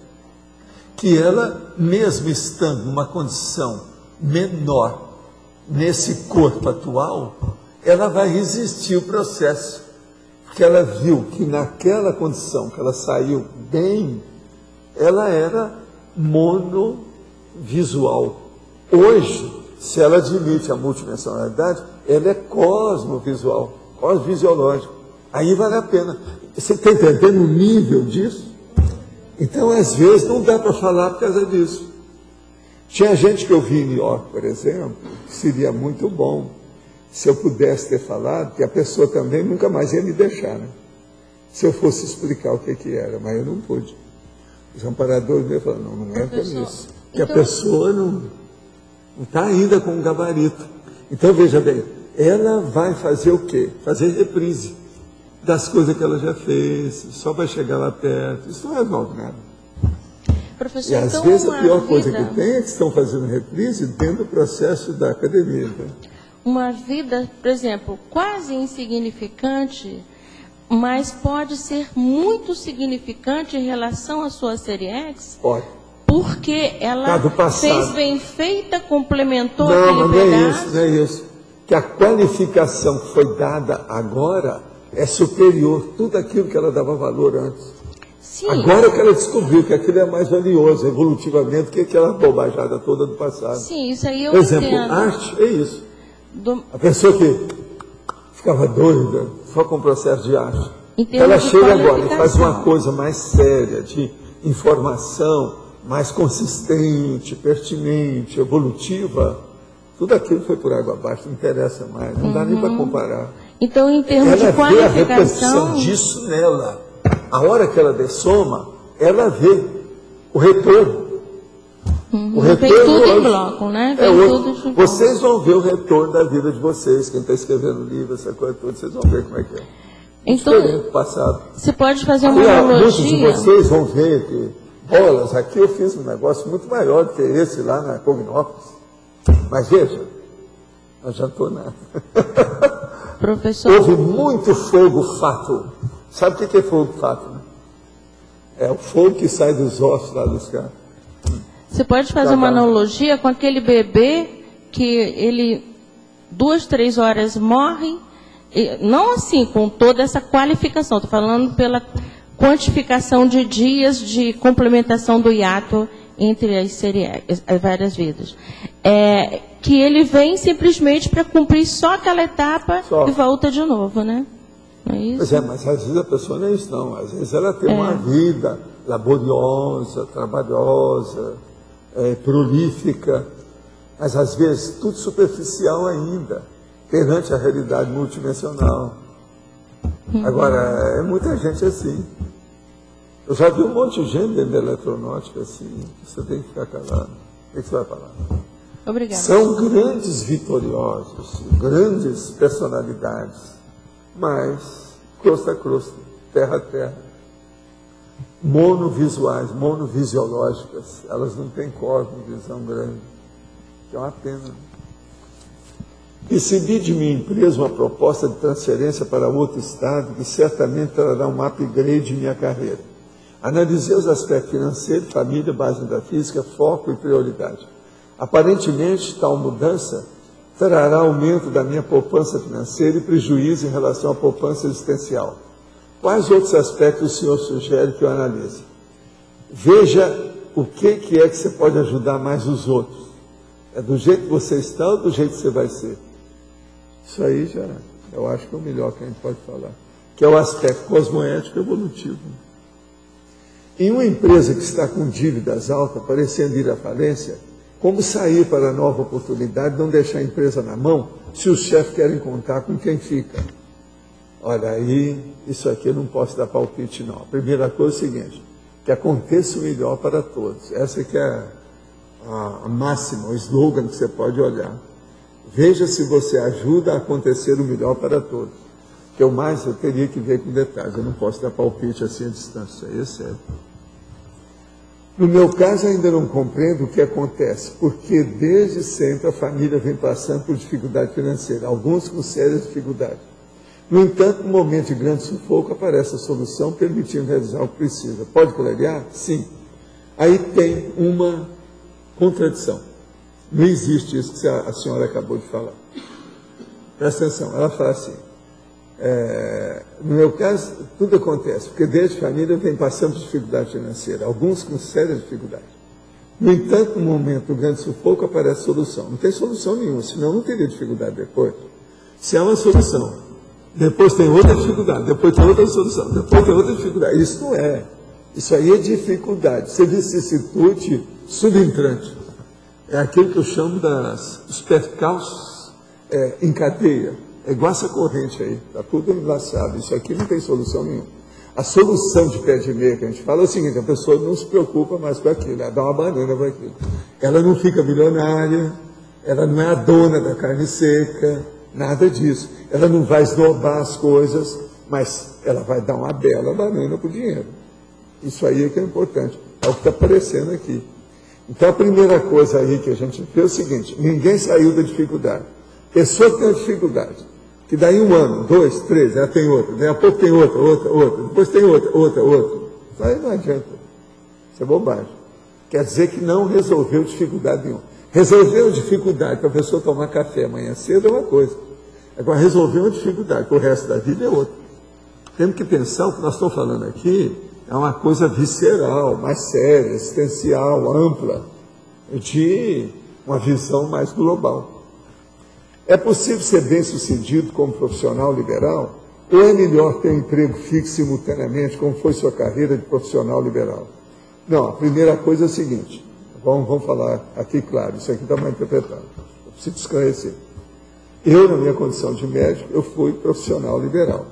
Que ela, mesmo estando numa condição menor, nesse corpo atual, ela vai resistir o processo. Porque ela viu que naquela condição que ela saiu bem, ela era monovisual. Hoje, se ela admite a multidimensionalidade, ela é cosmovisual, cosmofisiológico. Aí vale a pena. Você está entendendo o nível disso? Então, às vezes, não dá para falar por causa disso. Tinha gente que eu vi em New York, por exemplo, que seria muito bom se eu pudesse ter falado, que a pessoa também nunca mais ia me deixar, né? Se eu fosse explicar o que era, mas eu não pude. Os amparadores me falaram, não entra nisso. Que então, a pessoa não está ainda com um gabarito. Então, veja bem, ela vai fazer o quê? Fazer reprise das coisas que ela já fez, só vai chegar lá perto. Isso não resolve nada. Professor, E às então, vezes a pior coisa vida... que tem é que estão fazendo reprise dentro do processo da academia. Né? Uma vida, por exemplo, quase insignificante, mas pode ser muito significante em relação à sua série X? Pode. Porque ela fez bem feita, complementou aquele pedaço? Não é isso. Que a qualificação que foi dada agora é superior a tudo aquilo que ela dava valor antes. Sim. Agora que ela descobriu que aquilo é mais valioso evolutivamente que aquela bobajada toda do passado. Sim, isso aí eu Por exemplo, entendo. arte é isso. A pessoa que ficava doida só com o processo de arte, ela chega agora e faz uma coisa mais séria, de informação, mais consistente, pertinente, evolutiva. Tudo aquilo foi por água abaixo, não interessa mais, não dá nem para comparar. Então, em termos de qualificação... Ela vê a repetição disso nela. A hora que ela dessoma, ela vê o retorno. O retorno vem tudo hoje, em bloco, né? Tudo vocês vão ver o retorno da vida de vocês. Quem está escrevendo livro, essa coisa toda, vocês vão ver como é que é. Então, diferente do passado. Você pode fazer uma Muitos de analogia... vocês vão ver que, bolas, aqui eu fiz um negócio muito maior do que esse lá na Cognópolis. Mas veja, não adiantou nada. Professor... Houve muito fogo fato. Sabe o que é fogo fato? Né? É o fogo que sai dos ossos lá dos caras. Você pode fazer uma analogia com aquele bebê que ele 2, 3 horas morre, não assim, com toda essa qualificação, estou falando pela quantificação de dias de complementação do hiato entre as várias vidas. Que ele vem simplesmente para cumprir só aquela etapa e volta de novo, né? Não é isso? Pois é, mas às vezes a pessoa não é isso, não. Às vezes ela tem uma vida laboriosa, trabalhosa, prolífica, mas às vezes tudo superficial ainda, perante a realidade multidimensional. Agora, é muita gente assim. Eu já vi um monte de gente dentro da eletronáutica assim, você tem que ficar calado. O que você vai falar? Obrigada. São grandes vitoriosos, grandes personalidades, mas crosta a crosta, terra a terra. Monovisuais, monovisiológicas, elas não têm visão grande. É uma pena. Recebi de minha empresa uma proposta de transferência para outro estado que certamente trará um upgrade em minha carreira. Analisei os aspectos financeiros, família, base da física, foco e prioridade. Aparentemente, tal mudança trará aumento da minha poupança financeira e prejuízo em relação à poupança existencial. Quais outros aspectos o senhor sugere que eu analise? Veja o que é que você pode ajudar mais os outros. É do jeito que você está ou do jeito que você vai ser? Isso aí já, eu acho que é o melhor que a gente pode falar. Que é o aspecto cosmoético evolutivo. Em uma empresa que está com dívidas altas, parecendo ir à falência, como sair para a nova oportunidade, não deixar a empresa na mão, se os chefes querem contar com quem fica? Olha, aí, isso aqui eu não posso dar palpite, não. A primeira coisa é o seguinte, que aconteça o melhor para todos. Essa que é a máxima, o slogan que você pode olhar. Veja se você ajuda a acontecer o melhor para todos. Que eu teria que ver com detalhes. Eu não posso dar palpite assim à distância. Isso aí é sério. No meu caso, ainda não compreendo o que acontece, porque desde sempre a família vem passando por dificuldade financeira, alguns com sérias dificuldades. No entanto, no momento de grande sufoco, aparece a solução, permitindo realizar o que precisa. Pode clarear? Sim. Aí tem uma contradição. Não existe isso que a senhora acabou de falar. Presta atenção, ela fala assim, no meu caso, tudo acontece, porque desde família vem passando por dificuldade financeira, alguns com sérias dificuldades. No entanto, no momento do grande sufoco, aparece solução. Não tem solução nenhuma, senão não teria dificuldade depois. Se há uma solução, depois tem outra dificuldade, depois tem outra solução, depois tem outra dificuldade. Isso não é. Isso aí é dificuldade. Você vicissitude subentrante. É aquilo que eu chamo dos percalços em cadeia. É igual essa corrente aí, está tudo enlaçado. Isso aqui não tem solução nenhuma. A solução de pé de meia que a gente fala é o seguinte, a pessoa não se preocupa mais com aquilo, ela dá uma banana para aquilo. Ela não fica milionária, ela não é a dona da carne seca, nada disso. Ela não vai esnobar as coisas, mas ela vai dar uma bela banana para o dinheiro. Isso aí é que é importante, é o que está aparecendo aqui. Então a primeira coisa aí que a gente vê é o seguinte, ninguém saiu da dificuldade. Pessoa que tem dificuldade, que daí 1 ano, 2, 3, ela tem outra, daí a pouco tem outra, depois tem outra. Isso aí não adianta. Isso é bobagem. Quer dizer que não resolveu dificuldade nenhuma. Resolveu dificuldade para a pessoa tomar café amanhã cedo é uma coisa. Agora, resolveu uma dificuldade para o resto da vida é outra. Temos que pensar, o que nós estamos falando aqui é uma coisa visceral, mais séria, existencial, ampla, de uma visão mais global. É possível ser bem-sucedido como profissional liberal? Ou é melhor ter um emprego fixo simultaneamente, como foi sua carreira de profissional liberal? Não, a primeira coisa é a seguinte, vamos falar aqui claro, isso aqui está mal interpretado, eu preciso esclarecer. Eu, na minha condição de médico, eu fui profissional liberal,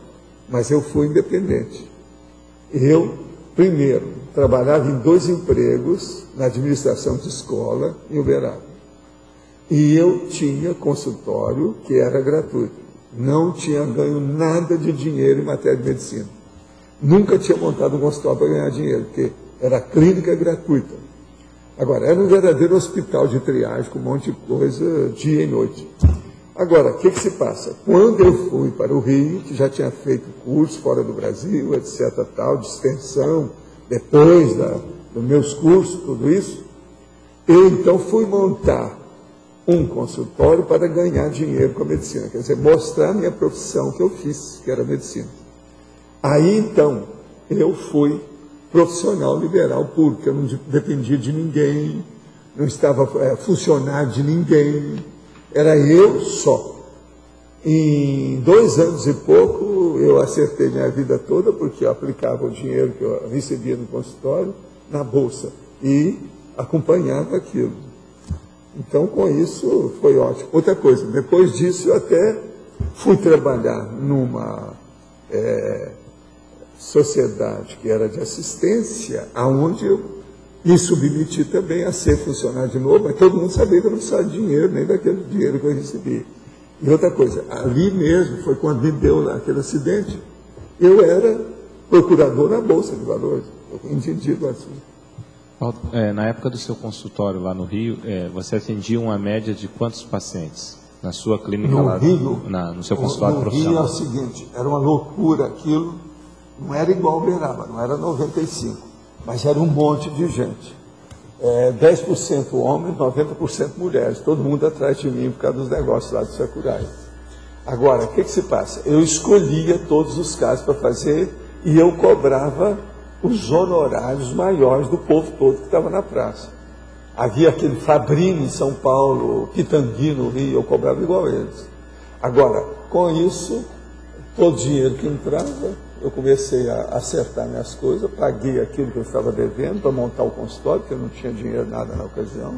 mas eu fui independente. Eu, primeiro, trabalhava em 2 empregos na administração de escola em Uberaba. E eu tinha consultório que era gratuito. Não tinha ganho nada de dinheiro em matéria de medicina. Nunca tinha montado um consultório para ganhar dinheiro, porque era clínica gratuita. Agora, era um verdadeiro hospital de triagem, com um monte de coisa, dia e noite. Agora, o que se passa? Quando eu fui para o Rio, que já tinha feito curso fora do Brasil, etc., tal, de extensão, depois dos meus cursos, tudo isso, eu então fui montar um consultório para ganhar dinheiro com a medicina, quer dizer, mostrar a minha profissão que eu fiz, que era medicina. Aí então, eu fui profissional liberal puro, porque eu não dependia de ninguém, não estava funcionário de ninguém, era eu só. Em 2 anos e pouco, eu acertei minha vida toda, porque eu aplicava o dinheiro que eu recebia no consultório na bolsa e acompanhava aquilo. Então, com isso, foi ótimo. Outra coisa, depois disso, eu até fui trabalhar numa sociedade que era de assistência, aonde eu me submeti também a ser funcionário de novo, mas todo mundo sabia que eu não precisava de dinheiro, nem daquele dinheiro que eu recebi. E outra coisa, ali mesmo, foi quando me deu lá aquele acidente, eu era procurador na Bolsa de Valores, eu entendi do assunto. Na época do seu consultório lá no Rio, você atendia uma média de quantos pacientes? Na sua clínica no lá Rio, no seu consultório profissional? No Rio é o seguinte, era uma loucura aquilo, não era igual Uberaba, não era 95, mas era um monte de gente. 10% homens, 90% mulheres, todo mundo atrás de mim por causa dos negócios lá do Sakurai. Agora, o que se passa? Eu escolhia todos os casos para fazer e eu cobrava os honorários maiores do povo todo que estava na praça. Havia aquele Fabrini em São Paulo, Pitangui no Rio, eu cobrava igual a eles. Agora, com isso, todo o dinheiro que entrava, eu comecei a acertar minhas coisas, paguei aquilo que eu estava devendo para montar o consultório, porque eu não tinha dinheiro nada na ocasião,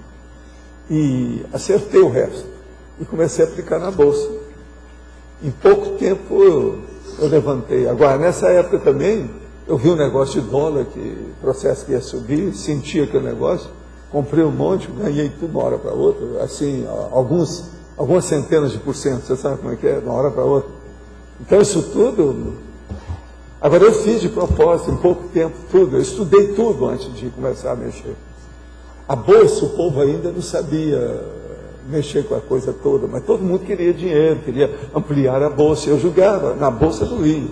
e acertei o resto. E comecei a aplicar na Bolsa. Em pouco tempo eu levantei. Agora, nessa época também, eu vi um negócio de dólar, que processo que ia subir, senti aquele negócio, comprei um monte, ganhei tudo de uma hora para outra, assim, algumas centenas de %, você sabe como é que é, de uma hora para outra. Então, isso tudo... Agora, eu fiz de propósito, em pouco tempo, tudo, eu estudei tudo antes de começar a mexer. A Bolsa, o povo ainda não sabia mexer com a coisa toda, mas todo mundo queria dinheiro, queria ampliar a Bolsa, eu julgava na Bolsa do Rio.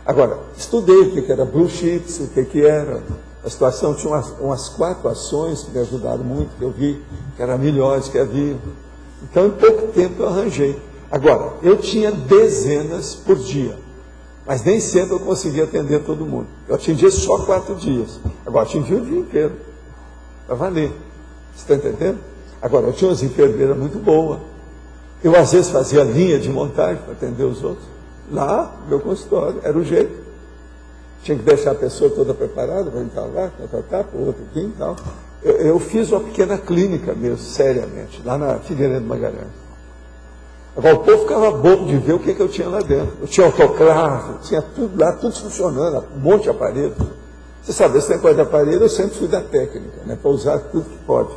Agora, estudei o que era Blue Chips, o que era a situação, tinha umas 4 ações que me ajudaram muito, que eu vi que eram melhores que havia. Então, em pouco tempo eu arranjei. Agora, eu tinha dezenas por dia, mas nem sempre eu conseguia atender todo mundo. Eu atendia só 4 dias, agora atendia o dia inteiro, para valer. Você está entendendo? Agora, eu tinha umas enfermeiras muito boas. Eu, às vezes, fazia linha de montagem para atender os outros. Lá, no meu consultório, era o jeito. Tinha que deixar a pessoa toda preparada para entrar lá, para o outro aqui e tal. Eu fiz uma pequena clínica mesmo, seriamente, lá na Figueiredo Magalhães. Agora, o povo ficava bobo de ver o que eu tinha lá dentro. Eu tinha autoclave, tinha tudo lá, tudo funcionando, um monte de aparelho. Você sabe, esse negócio de aparelho, eu sempre fui da técnica, né, para usar tudo que pode.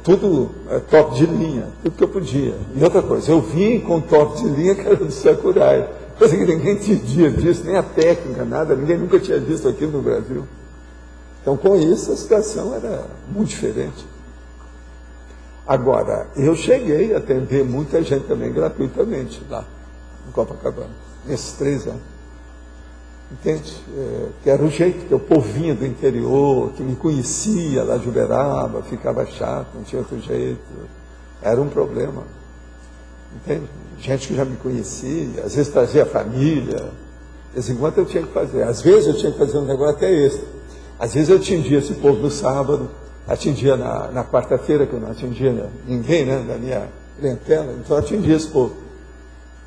Tudo top de linha, tudo que eu podia. E outra coisa, eu vim com top de linha que era do Sakurai. Coisa que ninguém entendia disso, nem a técnica, nada, ninguém nunca tinha visto aquilo no Brasil. Então, com isso, a situação era muito diferente. Agora, eu cheguei a atender muita gente também gratuitamente lá, em Copacabana, nesses 3 anos. Entende? Que era o jeito, que o povinho do interior, que me conhecia lá de Uberaba, ficava chato, não tinha outro jeito. Era um problema. Entende? Gente que já me conhecia, às vezes trazia a família, de vez em quando eu tinha que fazer. Às vezes eu tinha que fazer um negócio até extra. Às vezes eu atendia esse povo no sábado, atendia na quarta-feira, que eu não atendia ninguém, né, da minha clientela, então eu atendia esse povo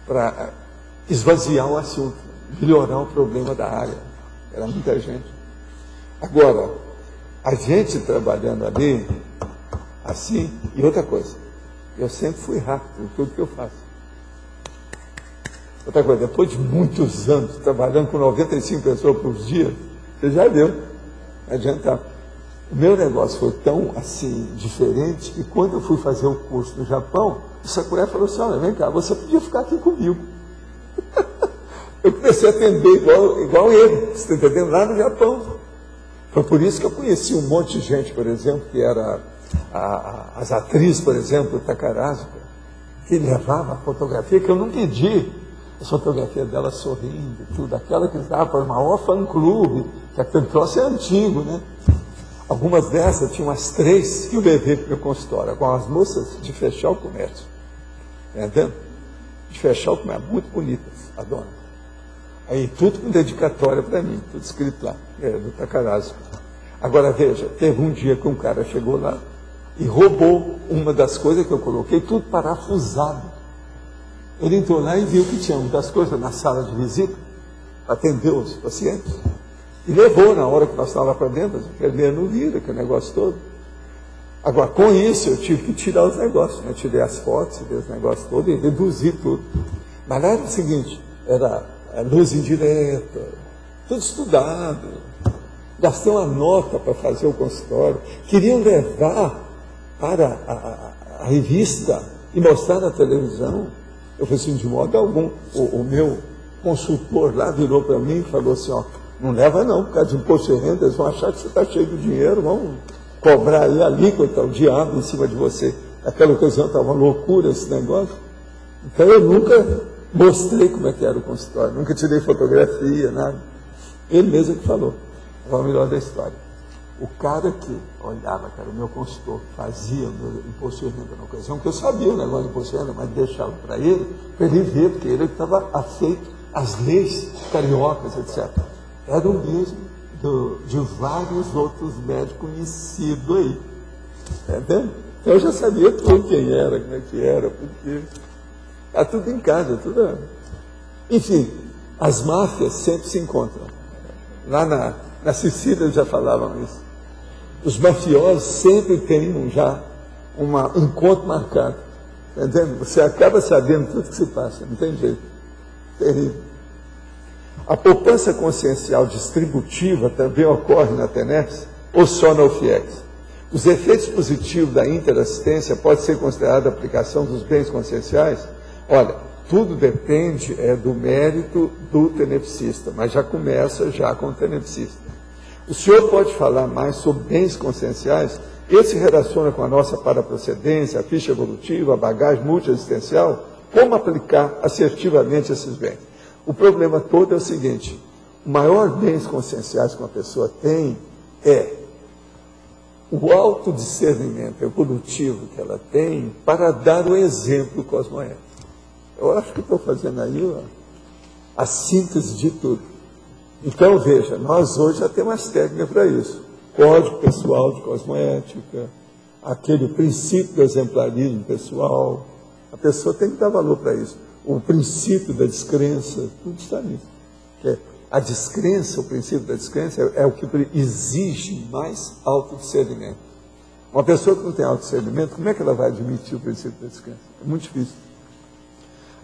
para esvaziar o assunto, melhorar o problema da área. Era muita gente. Agora, a gente trabalhando ali, assim, e outra coisa, eu sempre fui rápido em tudo que eu faço. Outra coisa, depois de muitos anos trabalhando com 95 pessoas por dia, você já deu, não adianta. O meu negócio foi tão assim, diferente, que quando eu fui fazer o curso no Japão, o Sakurai falou assim, olha, vem cá, você podia ficar aqui comigo. Eu comecei a atender igual ele, você está entendendo? Lá no Japão. Foi por isso que eu conheci um monte de gente, por exemplo, que era as atrizes, por exemplo, do Takarazuka, que levava a fotografia que eu não pedi. a fotografia dela sorrindo, tudo, aquela que estava para o maior fã-clube, que aquele troço é antigo, né? Algumas dessas, tinha umas 3 que eu levei para o meu consultório, com as moças de fechar o comércio. Entendeu? De fechar o comércio, muito bonitas, a dona. Aí tudo com dedicatória para mim, tudo escrito lá, do Tacarazzo. Agora veja, teve um dia que um cara chegou lá e roubou uma das coisas que eu coloquei, tudo parafusado. Ele entrou lá e viu que tinha uma das coisas na sala de visita, atendeu os pacientes, e levou na hora que nós estávamos lá para dentro, as enfermeiras não viram aquele negócio todo. Agora, com isso, eu tive que tirar os negócios, né? Tirei as fotos, tirei os negócios todos e reduzi tudo. Mas lá era o seguinte, era luz indireta, tudo estudado. Gastei uma nota para fazer o consultório. Queriam levar para a revista e mostrar na televisão. Eu falei assim, de modo algum. O meu consultor lá virou para mim e falou assim, ó, não leva não, por causa de imposto de renda, eles vão achar que você está cheio de dinheiro, vão cobrar aí a alíquota, o diabo em cima de você. Naquela ocasião estava uma loucura esse negócio. Então eu nunca mostrei como é que era o consultório, nunca tirei fotografia, nada. Ele mesmo que falou. É o melhor da história. O cara que olhava, que era o meu consultor, fazia o meu imposto de renda na ocasião, que eu sabia o negócio de imposto de renda, mas deixava para ele ver, porque ele estava afeito às leis cariocas, etc. Era o mesmo de vários outros médicos conhecidos aí. Entendeu? Eu já sabia tudo quem era, como é que era, porque está tudo em casa, tudo. Enfim, as máfias sempre se encontram. Lá na Sicília já falavam isso. Os mafiosos sempre têm um encontro marcado. Entendeu? Você acaba sabendo tudo que se passa, não tem jeito. Terrível. A poupança consciencial distributiva também ocorre na TENEPS ou só na UFIEX? Os efeitos positivos da interassistência podem ser considerados a aplicação dos bens conscienciais? Olha, tudo depende do mérito do tenepsista, mas já começa com o tenepsista. O senhor pode falar mais sobre bens conscienciais? Ele se relaciona com a nossa paraprocedência, a ficha evolutiva, a bagagem multiexistencial? Como aplicar assertivamente esses bens? O problema todo é o seguinte, o maior bens conscienciais que uma pessoa tem é o autodiscernimento evolutivo que ela tem para dar o exemplo cosmoético. Eu acho que estou fazendo aí a síntese de tudo. Então, veja, nós hoje já temos as técnicas para isso. Código pessoal de cosmoética, aquele princípio do exemplarismo pessoal. A pessoa tem que dar valor para isso. O princípio da descrença, tudo está nisso. A descrença, o princípio da descrença é o que exige mais autodiscernimento. Uma pessoa que não tem autodiscernimento, como é que ela vai admitir o princípio da descrença? É muito difícil.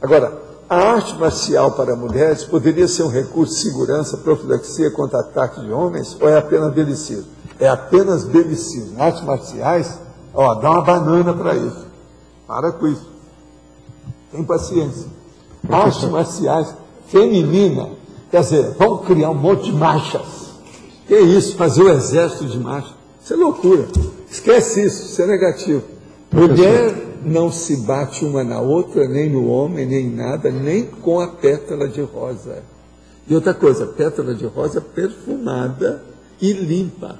Agora, a arte marcial para mulheres poderia ser um recurso de segurança, profilaxia contra ataques de homens, ou é apenas belicismo? É apenas belicismo. Artes marciais, dá uma banana para isso. Para com isso. Tem paciência. Artes marciais feminina, quer dizer, vamos criar um monte de marchas. Que é isso? Fazer o exército de marchas. Isso é loucura. Esquece isso, isso é negativo. Mulher não se bate uma na outra, nem no homem, nem em nada, nem com a pétala de rosa. E outra coisa, pétala de rosa perfumada e limpa,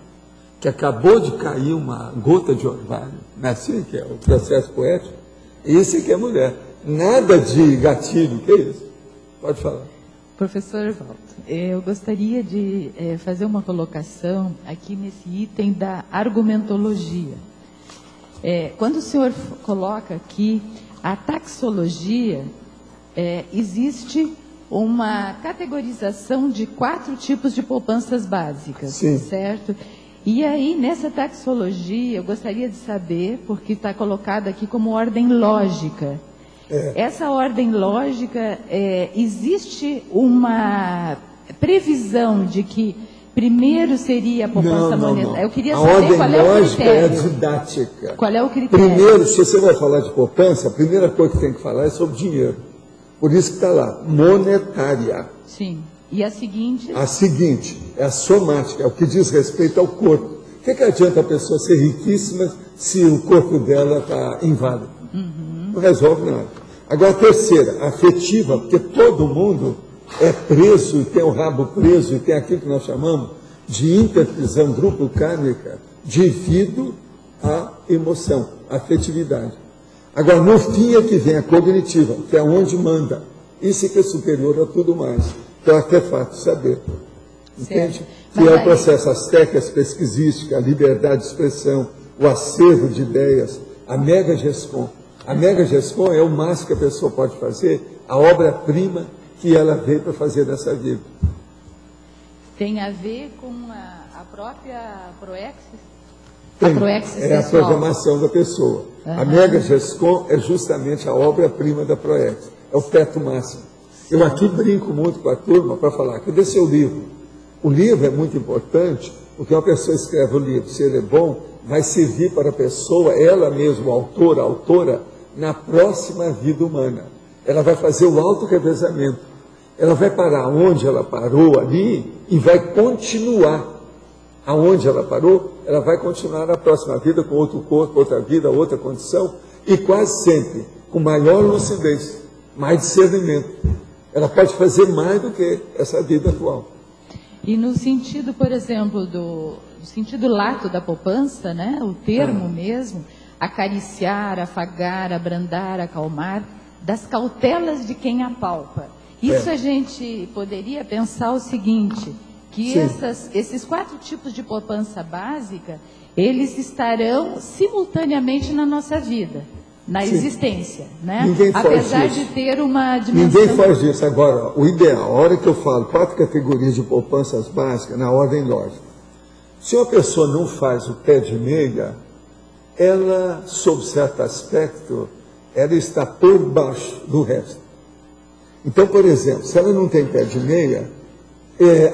que acabou de cair uma gota de orvalho. Não é assim que é o processo poético? Isso que é mulher. Nada de gatilho, que é isso? Pode falar. Professor Evaldo, eu gostaria de fazer uma colocação aqui nesse item da argumentologia. Quando o senhor coloca aqui a taxologia, existe uma categorização de 4 tipos de poupanças básicas, sim, certo? E aí, nessa taxologia, eu gostaria de saber, porque está colocado aqui como ordem lógica. Essa ordem lógica, existe uma previsão de que primeiro seria a poupança monetária? Eu queria saber qual é o critério. A ordem lógica é didática. Qual é o critério? Primeiro, se você vai falar de poupança, a primeira coisa que tem que falar é sobre dinheiro. Por isso que está lá, monetária. Sim. E a seguinte? A seguinte, é a somática, é o que diz respeito ao corpo. O que adianta a pessoa ser riquíssima se o corpo dela está inválido? Não resolve nada. Agora, a terceira, afetiva, porque todo mundo é preso e tem o rabo preso e tem aquilo que nós chamamos de interprisão grupo kármica devido à emoção, à afetividade. Agora, no fim é que vem a cognitiva, que é onde manda. Isso é que é superior a tudo mais, que é o artefato de saber. Entende? Que é o processo, as técnicas pesquisísticas, a liberdade de expressão, o acervo de ideias, a mega-gescom. A mega-gescom é o máximo que a pessoa pode fazer, a obra-prima que ela veio para fazer nessa vida. Tem a ver com a própria proexis? Tem, a proexis é a programação da pessoa. A mega-gescom é justamente a obra-prima da proexis, é o teto máximo. Eu aqui brinco muito com a turma para falar, cadê seu livro? O livro é muito importante, porque uma pessoa escreve o livro, se ele é bom, vai servir para a pessoa, ela mesma, a autora, na próxima vida humana. Ela vai fazer o auto-revezamento. Ela vai parar onde ela parou ali e vai continuar. Aonde ela parou, ela vai continuar na próxima vida com outro corpo, outra vida, outra condição, e quase sempre com maior lucidez, mais discernimento. Ela pode fazer mais do que essa vida atual. E no sentido, por exemplo, do sentido lato da poupança, né? O termo mesmo, acariciar, afagar, abrandar, acalmar, das cautelas de quem apalpa. Isso a gente poderia pensar o seguinte, que esses 4 tipos de poupança básica, eles estarão simultaneamente na nossa vida, na existência, né? Apesar de ter uma dimensão... Ninguém faz disso. Agora, o ideal, a hora que eu falo 4 categorias de poupanças básicas, na ordem lógica. Se uma pessoa não faz o pé de meia, ela, sob certo aspecto, ela está por baixo do resto. Então, por exemplo, se ela não tem pé de meia,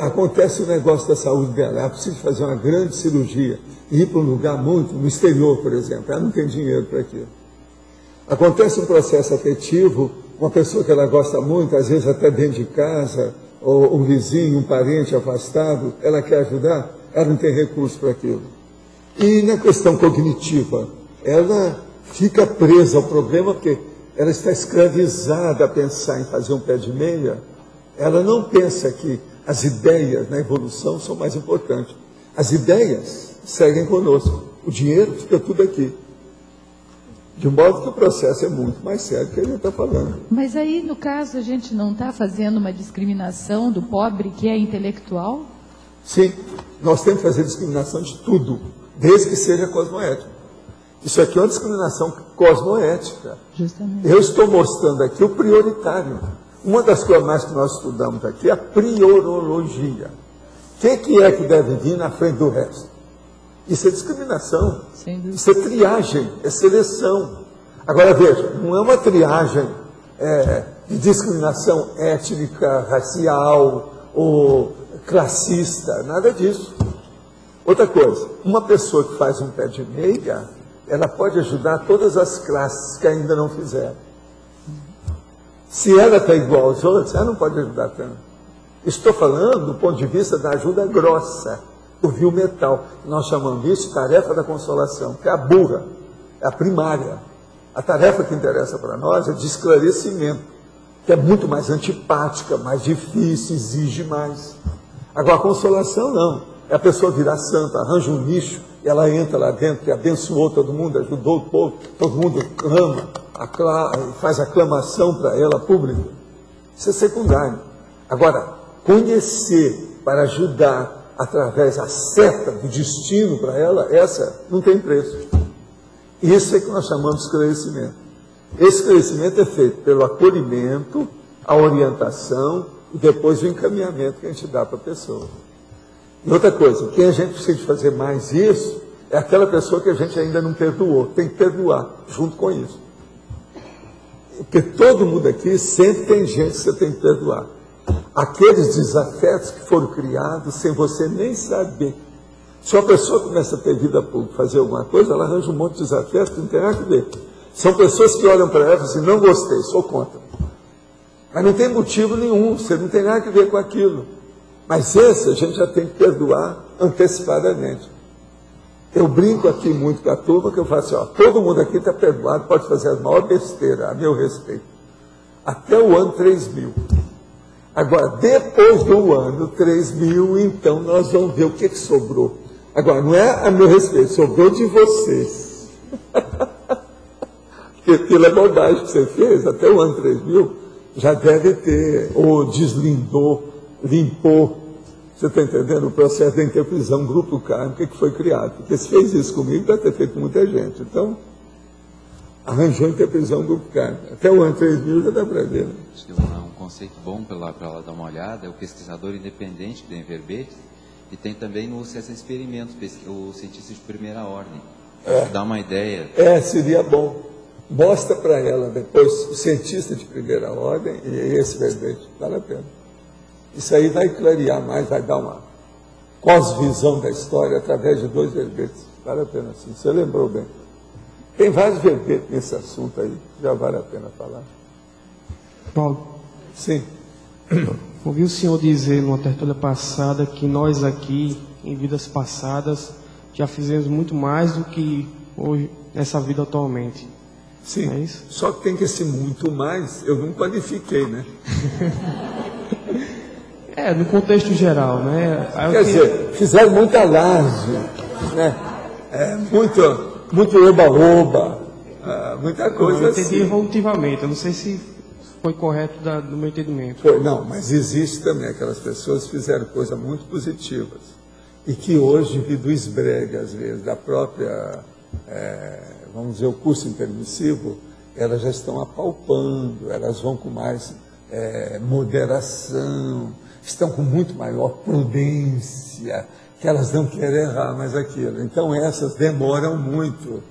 acontece o negócio da saúde dela. Ela precisa fazer uma grande cirurgia, ir para um lugar muito, no exterior, por exemplo. Ela não tem dinheiro para aquilo. Acontece um processo afetivo, uma pessoa que ela gosta muito, às vezes até dentro de casa, ou um vizinho, um parente afastado, ela quer ajudar, ela não tem recurso para aquilo. E na questão cognitiva, ela fica presa ao problema porque ela está escravizada a pensar em fazer um pé de meia. Ela não pensa que as ideias na evolução são mais importantes. As ideias seguem conosco. O dinheiro fica tudo aqui. De modo que o processo é muito mais sério que a gente está falando. Mas aí, no caso, a gente não está fazendo uma discriminação do pobre que é intelectual? Sim, nós temos que fazer discriminação de tudo, desde que seja cosmoético. Isso aqui é uma discriminação cosmoética. Justamente. Eu estou mostrando aqui o prioritário. Uma das coisas mais que nós estudamos aqui é a priorologia. O que é que deve vir na frente do resto? Isso é discriminação. Isso é triagem, é seleção. Agora veja, não é uma triagem de discriminação étnica, racial ou classista, nada disso. Outra coisa, uma pessoa que faz um pé de meia, ela pode ajudar todas as classes que ainda não fizeram. Se ela está igual aos outros, ela não pode ajudar tanto. Estou falando do ponto de vista da ajuda grossa, do vil metal. Nós chamamos isso de tarefa da consolação, que é a burra, é a primária. A tarefa que interessa para nós é de esclarecimento, que é muito mais antipática, mais difícil, exige mais. Agora, a consolação não. É a pessoa virar santa, arranja um nicho, e ela entra lá dentro, que abençoou todo mundo, ajudou o povo, todo mundo clama, faz aclamação para ela pública. Isso é secundário. Agora, conhecer para ajudar através da seta do destino para ela, essa não tem preço. Isso é que nós chamamos de esclarecimento. Esse esclarecimento é feito pelo acolhimento, a orientação e depois o encaminhamento que a gente dá para a pessoa. E outra coisa, quem a gente precisa fazer mais isso é aquela pessoa que a gente ainda não perdoou. Tem que perdoar junto com isso. Porque todo mundo aqui sempre tem gente que você tem que perdoar. Aqueles desafetos que foram criados sem você nem saber. Se uma pessoa começa a ter vida pública, fazer alguma coisa, ela arranja um monte de desafetos que não tem nada a ver. São pessoas que olham para ela e falam assim, não gostei, sou contra. Mas não tem motivo nenhum, você não tem nada a ver com aquilo. Mas esse a gente já tem que perdoar antecipadamente. Eu brinco aqui muito com a turma, que eu falo assim, ó, todo mundo aqui está perdoado, pode fazer a maior besteira, a meu respeito. até o ano 3000. Agora, depois do ano 3000, então nós vamos ver o que sobrou. Agora, não é a meu respeito, sobrou de vocês. Porque pela bondade que você fez, até o ano 3000, já deve ter, ou deslindou, limpou, você está entendendo? O processo da interprisão grupo kármico que foi criado. Porque se fez isso comigo, deve ter feito com muita gente. Então, arranjou a interprisão grupo kármico. Até o ano 3000 já dá para ver. Né? Acho que um conceito bom para ela dar uma olhada é o pesquisador independente do Verbetes, e tem também no CESA Experimentos, o cientista de primeira ordem. Dá uma ideia. Seria bom. Mostra para ela depois o cientista de primeira ordem e esse Verbete. Vale a pena. Isso aí vai clarear mais, vai dar uma cosvisão da história através de 2 verbetes. Vale a pena sim. Você lembrou bem. Tem vários verbetes nesse assunto aí, já vale a pena falar. Paulo. Sim. Ouvi o senhor dizer numa tertúlia passada que nós aqui, em vidas passadas, já fizemos muito mais do que hoje, nessa vida atualmente. Sim, é isso? Só que tem que ser muito mais, eu não qualifiquei, né? No contexto geral, né? Quer dizer, fizeram muita laje, né? Muito oba-oba, muita coisa assim. Eu entendi evolutivamente, eu não sei se foi correto do meu entendimento. Não, mas existe também aquelas pessoas que fizeram coisas muito positivas e que hoje, devido ao esbregue, às vezes, da própria, vamos dizer, o curso intermissivo, elas já estão apalpando, elas vão com mais moderação, estão com muito maior prudência, que elas não querem errar mais aquilo. Então, essas demoram muito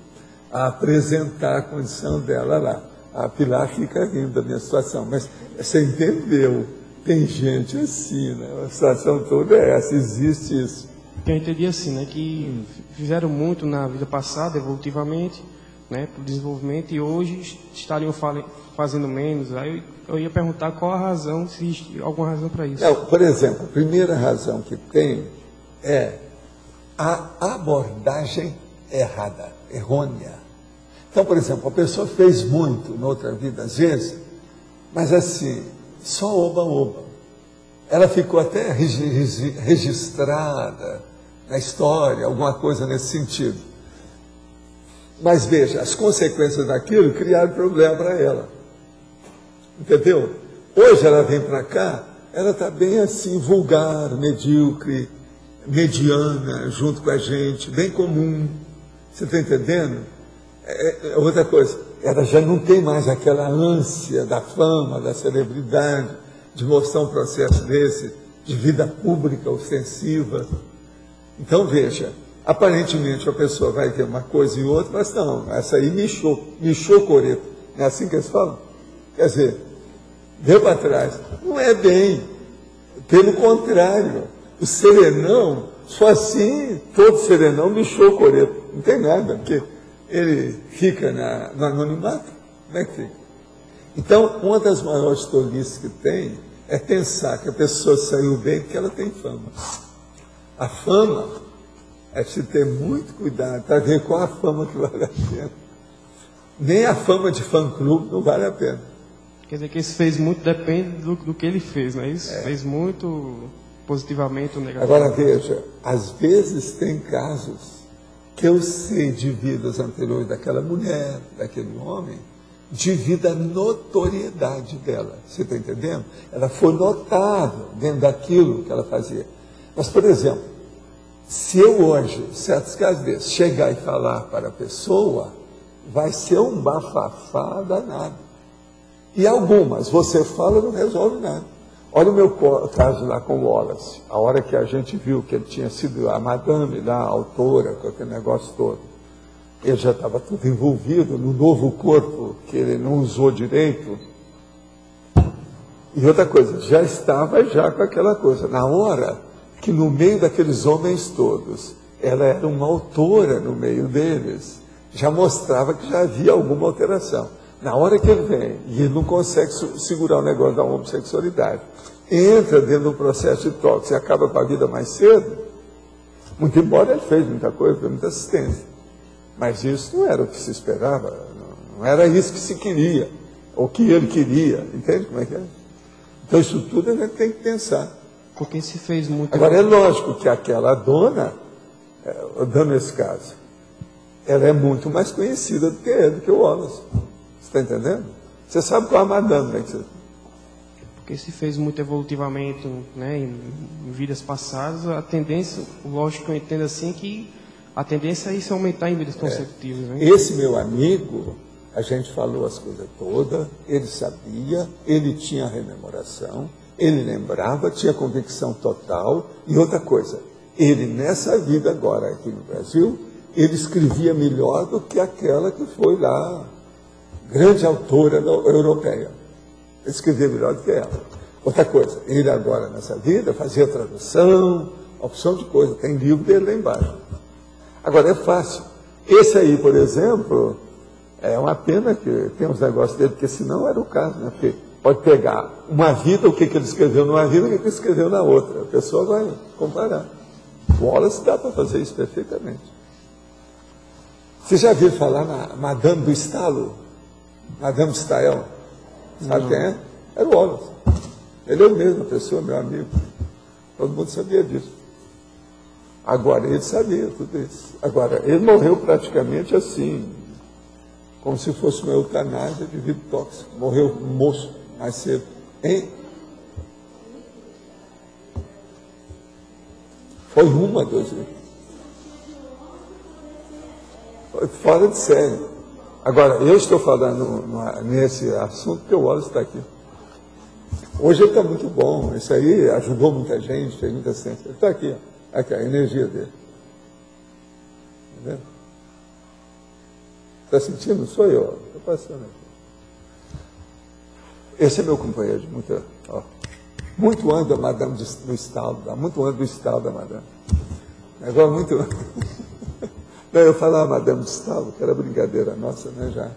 a apresentar a condição dela lá. A Pilar fica rindo da minha situação, mas você entendeu, tem gente assim, né? A situação toda é essa, existe isso. Eu entendi assim, né, que fizeram muito na vida passada, evolutivamente, né, para o desenvolvimento, e hoje estariam fazendo menos. Aí eu ia perguntar qual a razão, se existe alguma razão para isso. Por exemplo, a primeira razão que tem é a abordagem errada, errônea. Então, por exemplo, a pessoa fez muito na outra vida, às vezes, mas assim, só oba-oba. Ela ficou até registrada na história, alguma coisa nesse sentido. Mas veja, as consequências daquilo criaram problema para ela. Entendeu? Hoje ela vem para cá, ela está bem assim, vulgar, medíocre, mediana, junto com a gente, bem comum. Você está entendendo? Outra coisa, ela já não tem mais aquela ânsia da fama, da celebridade, de mostrar um processo desse, de vida pública ostensiva. Então, veja, aparentemente a pessoa vai ter uma coisa e outra, mas não, essa aí mexeu coreto. Não é assim que eles falam? Quer dizer, deu para trás. Não é bem. Pelo contrário, o serenão, só assim, todo serenão mexeu coreto. Não tem nada, porque ele fica no anonimato. Como é que fica? Então, uma das maiores tolices que tem é pensar que a pessoa saiu bem porque ela tem fama. A fama é preciso ter muito cuidado para ver qual a fama que vale a pena. Nem a fama de fã-clube não vale a pena. Quer dizer que esse fez muito depende do que ele fez, não é isso? Fez muito positivamente ou negativamente. Agora veja, às vezes tem casos que eu sei de vidas anteriores daquela mulher, daquele homem, devido à notoriedade dela. Você está entendendo? Ela foi notável dentro daquilo que ela fazia. Mas, por exemplo, se eu hoje, em certos casos desses, chegar e falar para a pessoa, vai ser um bafafá danado. E algumas, você fala, não resolve nada. Olha o meu caso lá com o Wallace. A hora que a gente viu que ele tinha sido a madame lá, a autora, com aquele negócio todo. Ele já estava tudo envolvido no novo corpo que ele não usou direito. E outra coisa, já estava com aquela coisa. Na hora que no meio daqueles homens todos, ela era uma autora no meio deles, já mostrava que já havia alguma alteração. Na hora que ele vem, e ele não consegue segurar o negócio da homossexualidade, entra dentro do processo de tóxico e acaba com a vida mais cedo, muito embora ele fez muita coisa, fez muita assistência. Mas isso não era o que se esperava, não era isso que se queria. o que ele queria, entende como é que é? Então isso tudo a gente tem que pensar. Porque se fez muito... Agora é lógico que aquela dona, dando esse caso, ela é muito mais conhecida do que ele, do que o Wallace. Você está entendendo? Você sabe qual é a madame, né? Porque se fez muito evolutivamente, né, em vidas passadas, a tendência, lógico que eu entendo assim, que a tendência é isso aumentar em vidas consecutivas. Né? Esse meu amigo, a gente falou as coisas todas, ele sabia, ele tinha rememoração, ele lembrava, tinha convicção total. E outra coisa, ele nessa vida agora aqui no Brasil, ele escrevia melhor do que aquela que foi lá, grande autora europeia. Ele escrevia melhor do que ela. Outra coisa, ele agora nessa vida fazia tradução, opção de coisa, tem livro dele lá embaixo. Agora é fácil. Esse aí, por exemplo, é uma pena que tem uns negócios dele, porque senão era o caso, né? Porque pode pegar uma vida, o que ele escreveu numa vida, o que ele escreveu na outra. A pessoa vai comparar. O Wallace dá para fazer isso perfeitamente. Você já viu falar na Madame do Estalo? Madame de Stael? Sabe quem é? Era o Wallace. Ele é o mesmo, a pessoa, meu amigo. Todo mundo sabia disso. Agora, ele sabia tudo isso. Agora, ele morreu praticamente assim, como se fosse uma eutanásia de vida tóxica. Morreu moço, mais cedo. Hein? Foi 1 a 2 vezes. Foi fora de série. Agora, eu estou falando nesse assunto porque o Wallace está aqui. Hoje ele está muito bom. Isso aí ajudou muita gente, fez muita ciência. Ele está aqui, ó. Aqui, a energia dele. Está vendo? Está sentindo? Sou eu. Estou passando aqui. Esse é meu companheiro de muita... Ó, muito ano da Madame do Estado. Muito ano do Estado da Madame. Agora, muito... Não, eu falava Madame do Estado, que era brincadeira nossa, né, já.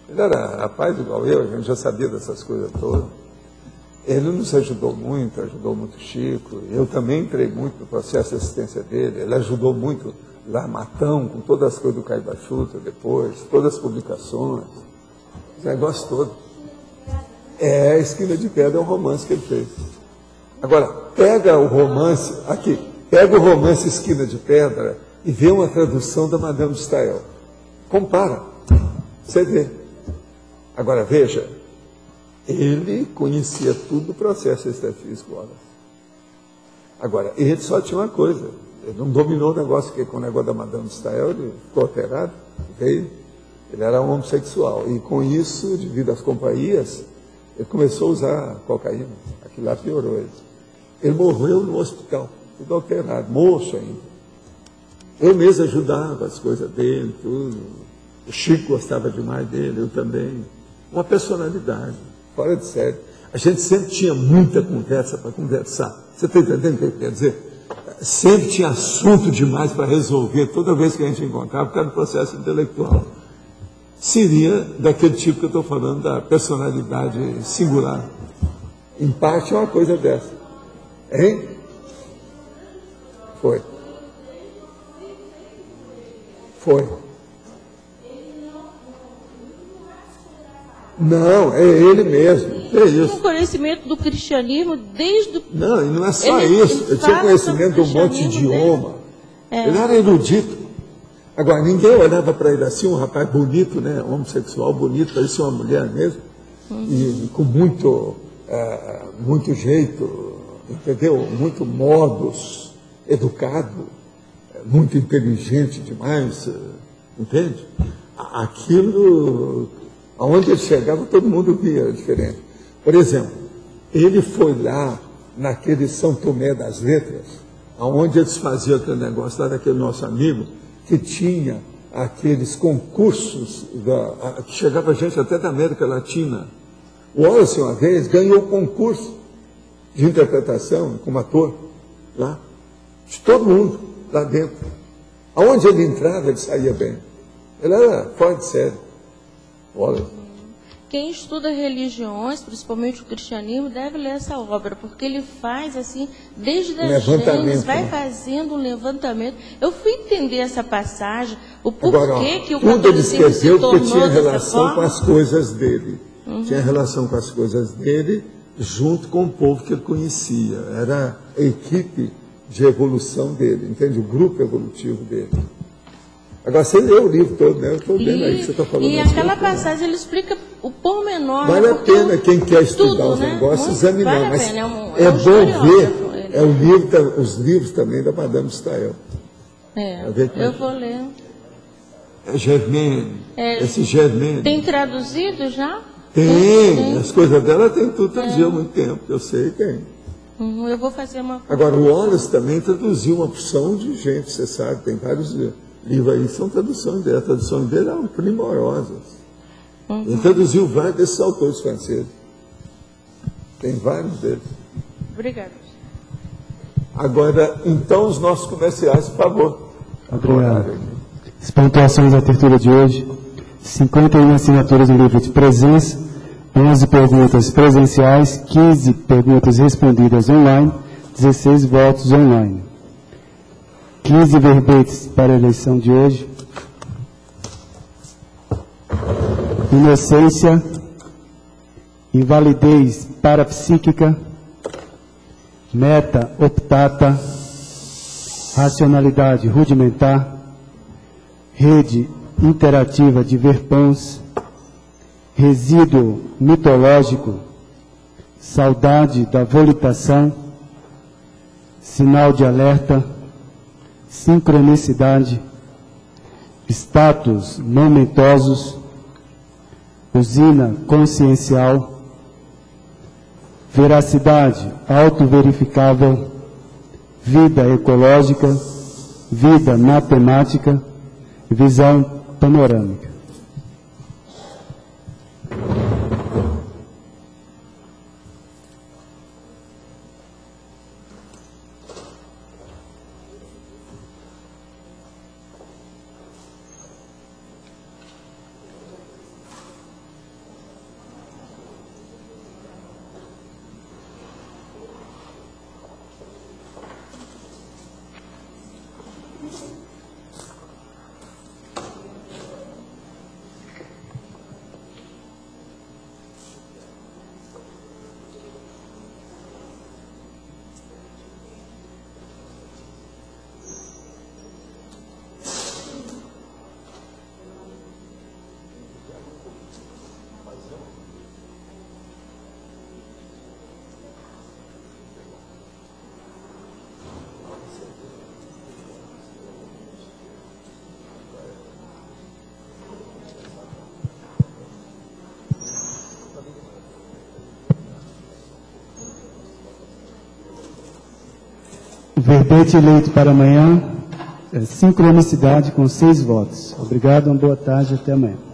Ele era rapaz igual eu, a gente já sabia dessas coisas todas. Ele nos ajudou muito o Chico. Eu também entrei muito no processo de assistência dele. Ele ajudou muito lá Matão, com todas as coisas do Caibachuta depois, todas as publicações, os negócios todos. É, Esquina de Pedra é um romance que ele fez. Agora, pega o romance, aqui, pega o romance Esquina de Pedra e vê uma tradução da Madame de Stael. Compara, você vê. Agora, veja, ele conhecia tudo do processo extrafísico. Agora, ele só tinha uma coisa, ele não dominou o negócio, porque com o negócio da Madame de Stael, ele ficou alterado, veio, ele era um homossexual, e com isso, devido às companhias, ele começou a usar cocaína, aquilo lá piorou ele. Ele morreu no hospital, tudo alterado, moço ainda. Eu mesmo ajudava as coisas dele, tudo. O Chico gostava demais dele, eu também. Uma personalidade, fora de série. A gente sempre tinha muita conversa para conversar. Você está entendendo o que quer dizer? Sempre tinha assunto demais para resolver, toda vez que a gente encontrava, por causa do processo intelectual. Seria daquele tipo que eu estou falando, da personalidade singular. Em parte é uma coisa dessa. Hein? Foi. Não, é ele mesmo. É isso. O conhecimento do cristianismo desde... Não, e não é só isso. Ele tinha conhecimento de um monte de idioma. Ele era erudito. Agora, ninguém olhava para ele assim, um rapaz bonito, né? Homossexual bonito, parecia uma mulher mesmo. E com muito jeito, entendeu? Muito modos, educado. Muito inteligente demais, entende? Aquilo, aonde ele chegava, todo mundo via diferente. Por exemplo, ele foi lá, naquele São Tomé das Letras, aonde eles faziam aquele negócio lá daquele nosso amigo, que tinha aqueles concursos, que chegava gente até da América Latina. O Wallace, uma vez, ganhou concurso de interpretação como ator, lá, de todo mundo. Lá dentro. Aonde ele entrava, ele saía bem. Ele era fora de série. Olha. Quem estuda religiões, principalmente o cristianismo, deve ler essa obra, porque ele faz assim, desde a Gênesis, vai fazendo um levantamento. Eu fui entender essa passagem, o porquê que o tudo ele esqueceu porque tinha relação com as coisas dele. tinha relação com as coisas dele, junto com o povo que ele conhecia. Era a equipe de evolução dele, entende? O grupo evolutivo dele. Agora, você lê o livro todo, né? Eu estou vendo aí que você está falando. E aquela passagem, ele explica o pormenor. Vale a pena, quem quer estudar os negócios, examinar. Vale mas é bom ver, é o livro, os livros também da Madame Stael. Eu vou ler. É Germaine, esse Germaine. Tem traduzido já? Tem, as coisas dela tem tudo traduzido há muito tempo, eu sei, tem. Eu vou fazer uma... Agora, o Wallace também traduziu uma porção de gente, você sabe, tem vários livros aí, são traduções dele, as traduções dele eram primorosas. Ele traduziu vários desses autores franceses. Tem vários deles. Obrigada. Agora, então, os nossos comerciais, por favor. Obrigado. As pontuações da tertúlia de hoje: 51 assinaturas do livro de presença, 11 perguntas presenciais, 15 perguntas respondidas online, 16 votos online. 15 verbetes para a eleição de hoje. Inocência, invalidez parapsíquica, meta optata, racionalidade rudimentar, rede interativa de Verpons, resíduo mitológico, saudade da volitação, sinal de alerta, sincronicidade, status momentosos, usina consciencial, veracidade autoverificável, vida ecológica, vida matemática, visão panorâmica. Verbete eleito para amanhã, sincronicidade com 6 votos. Obrigado, uma boa tarde, até amanhã.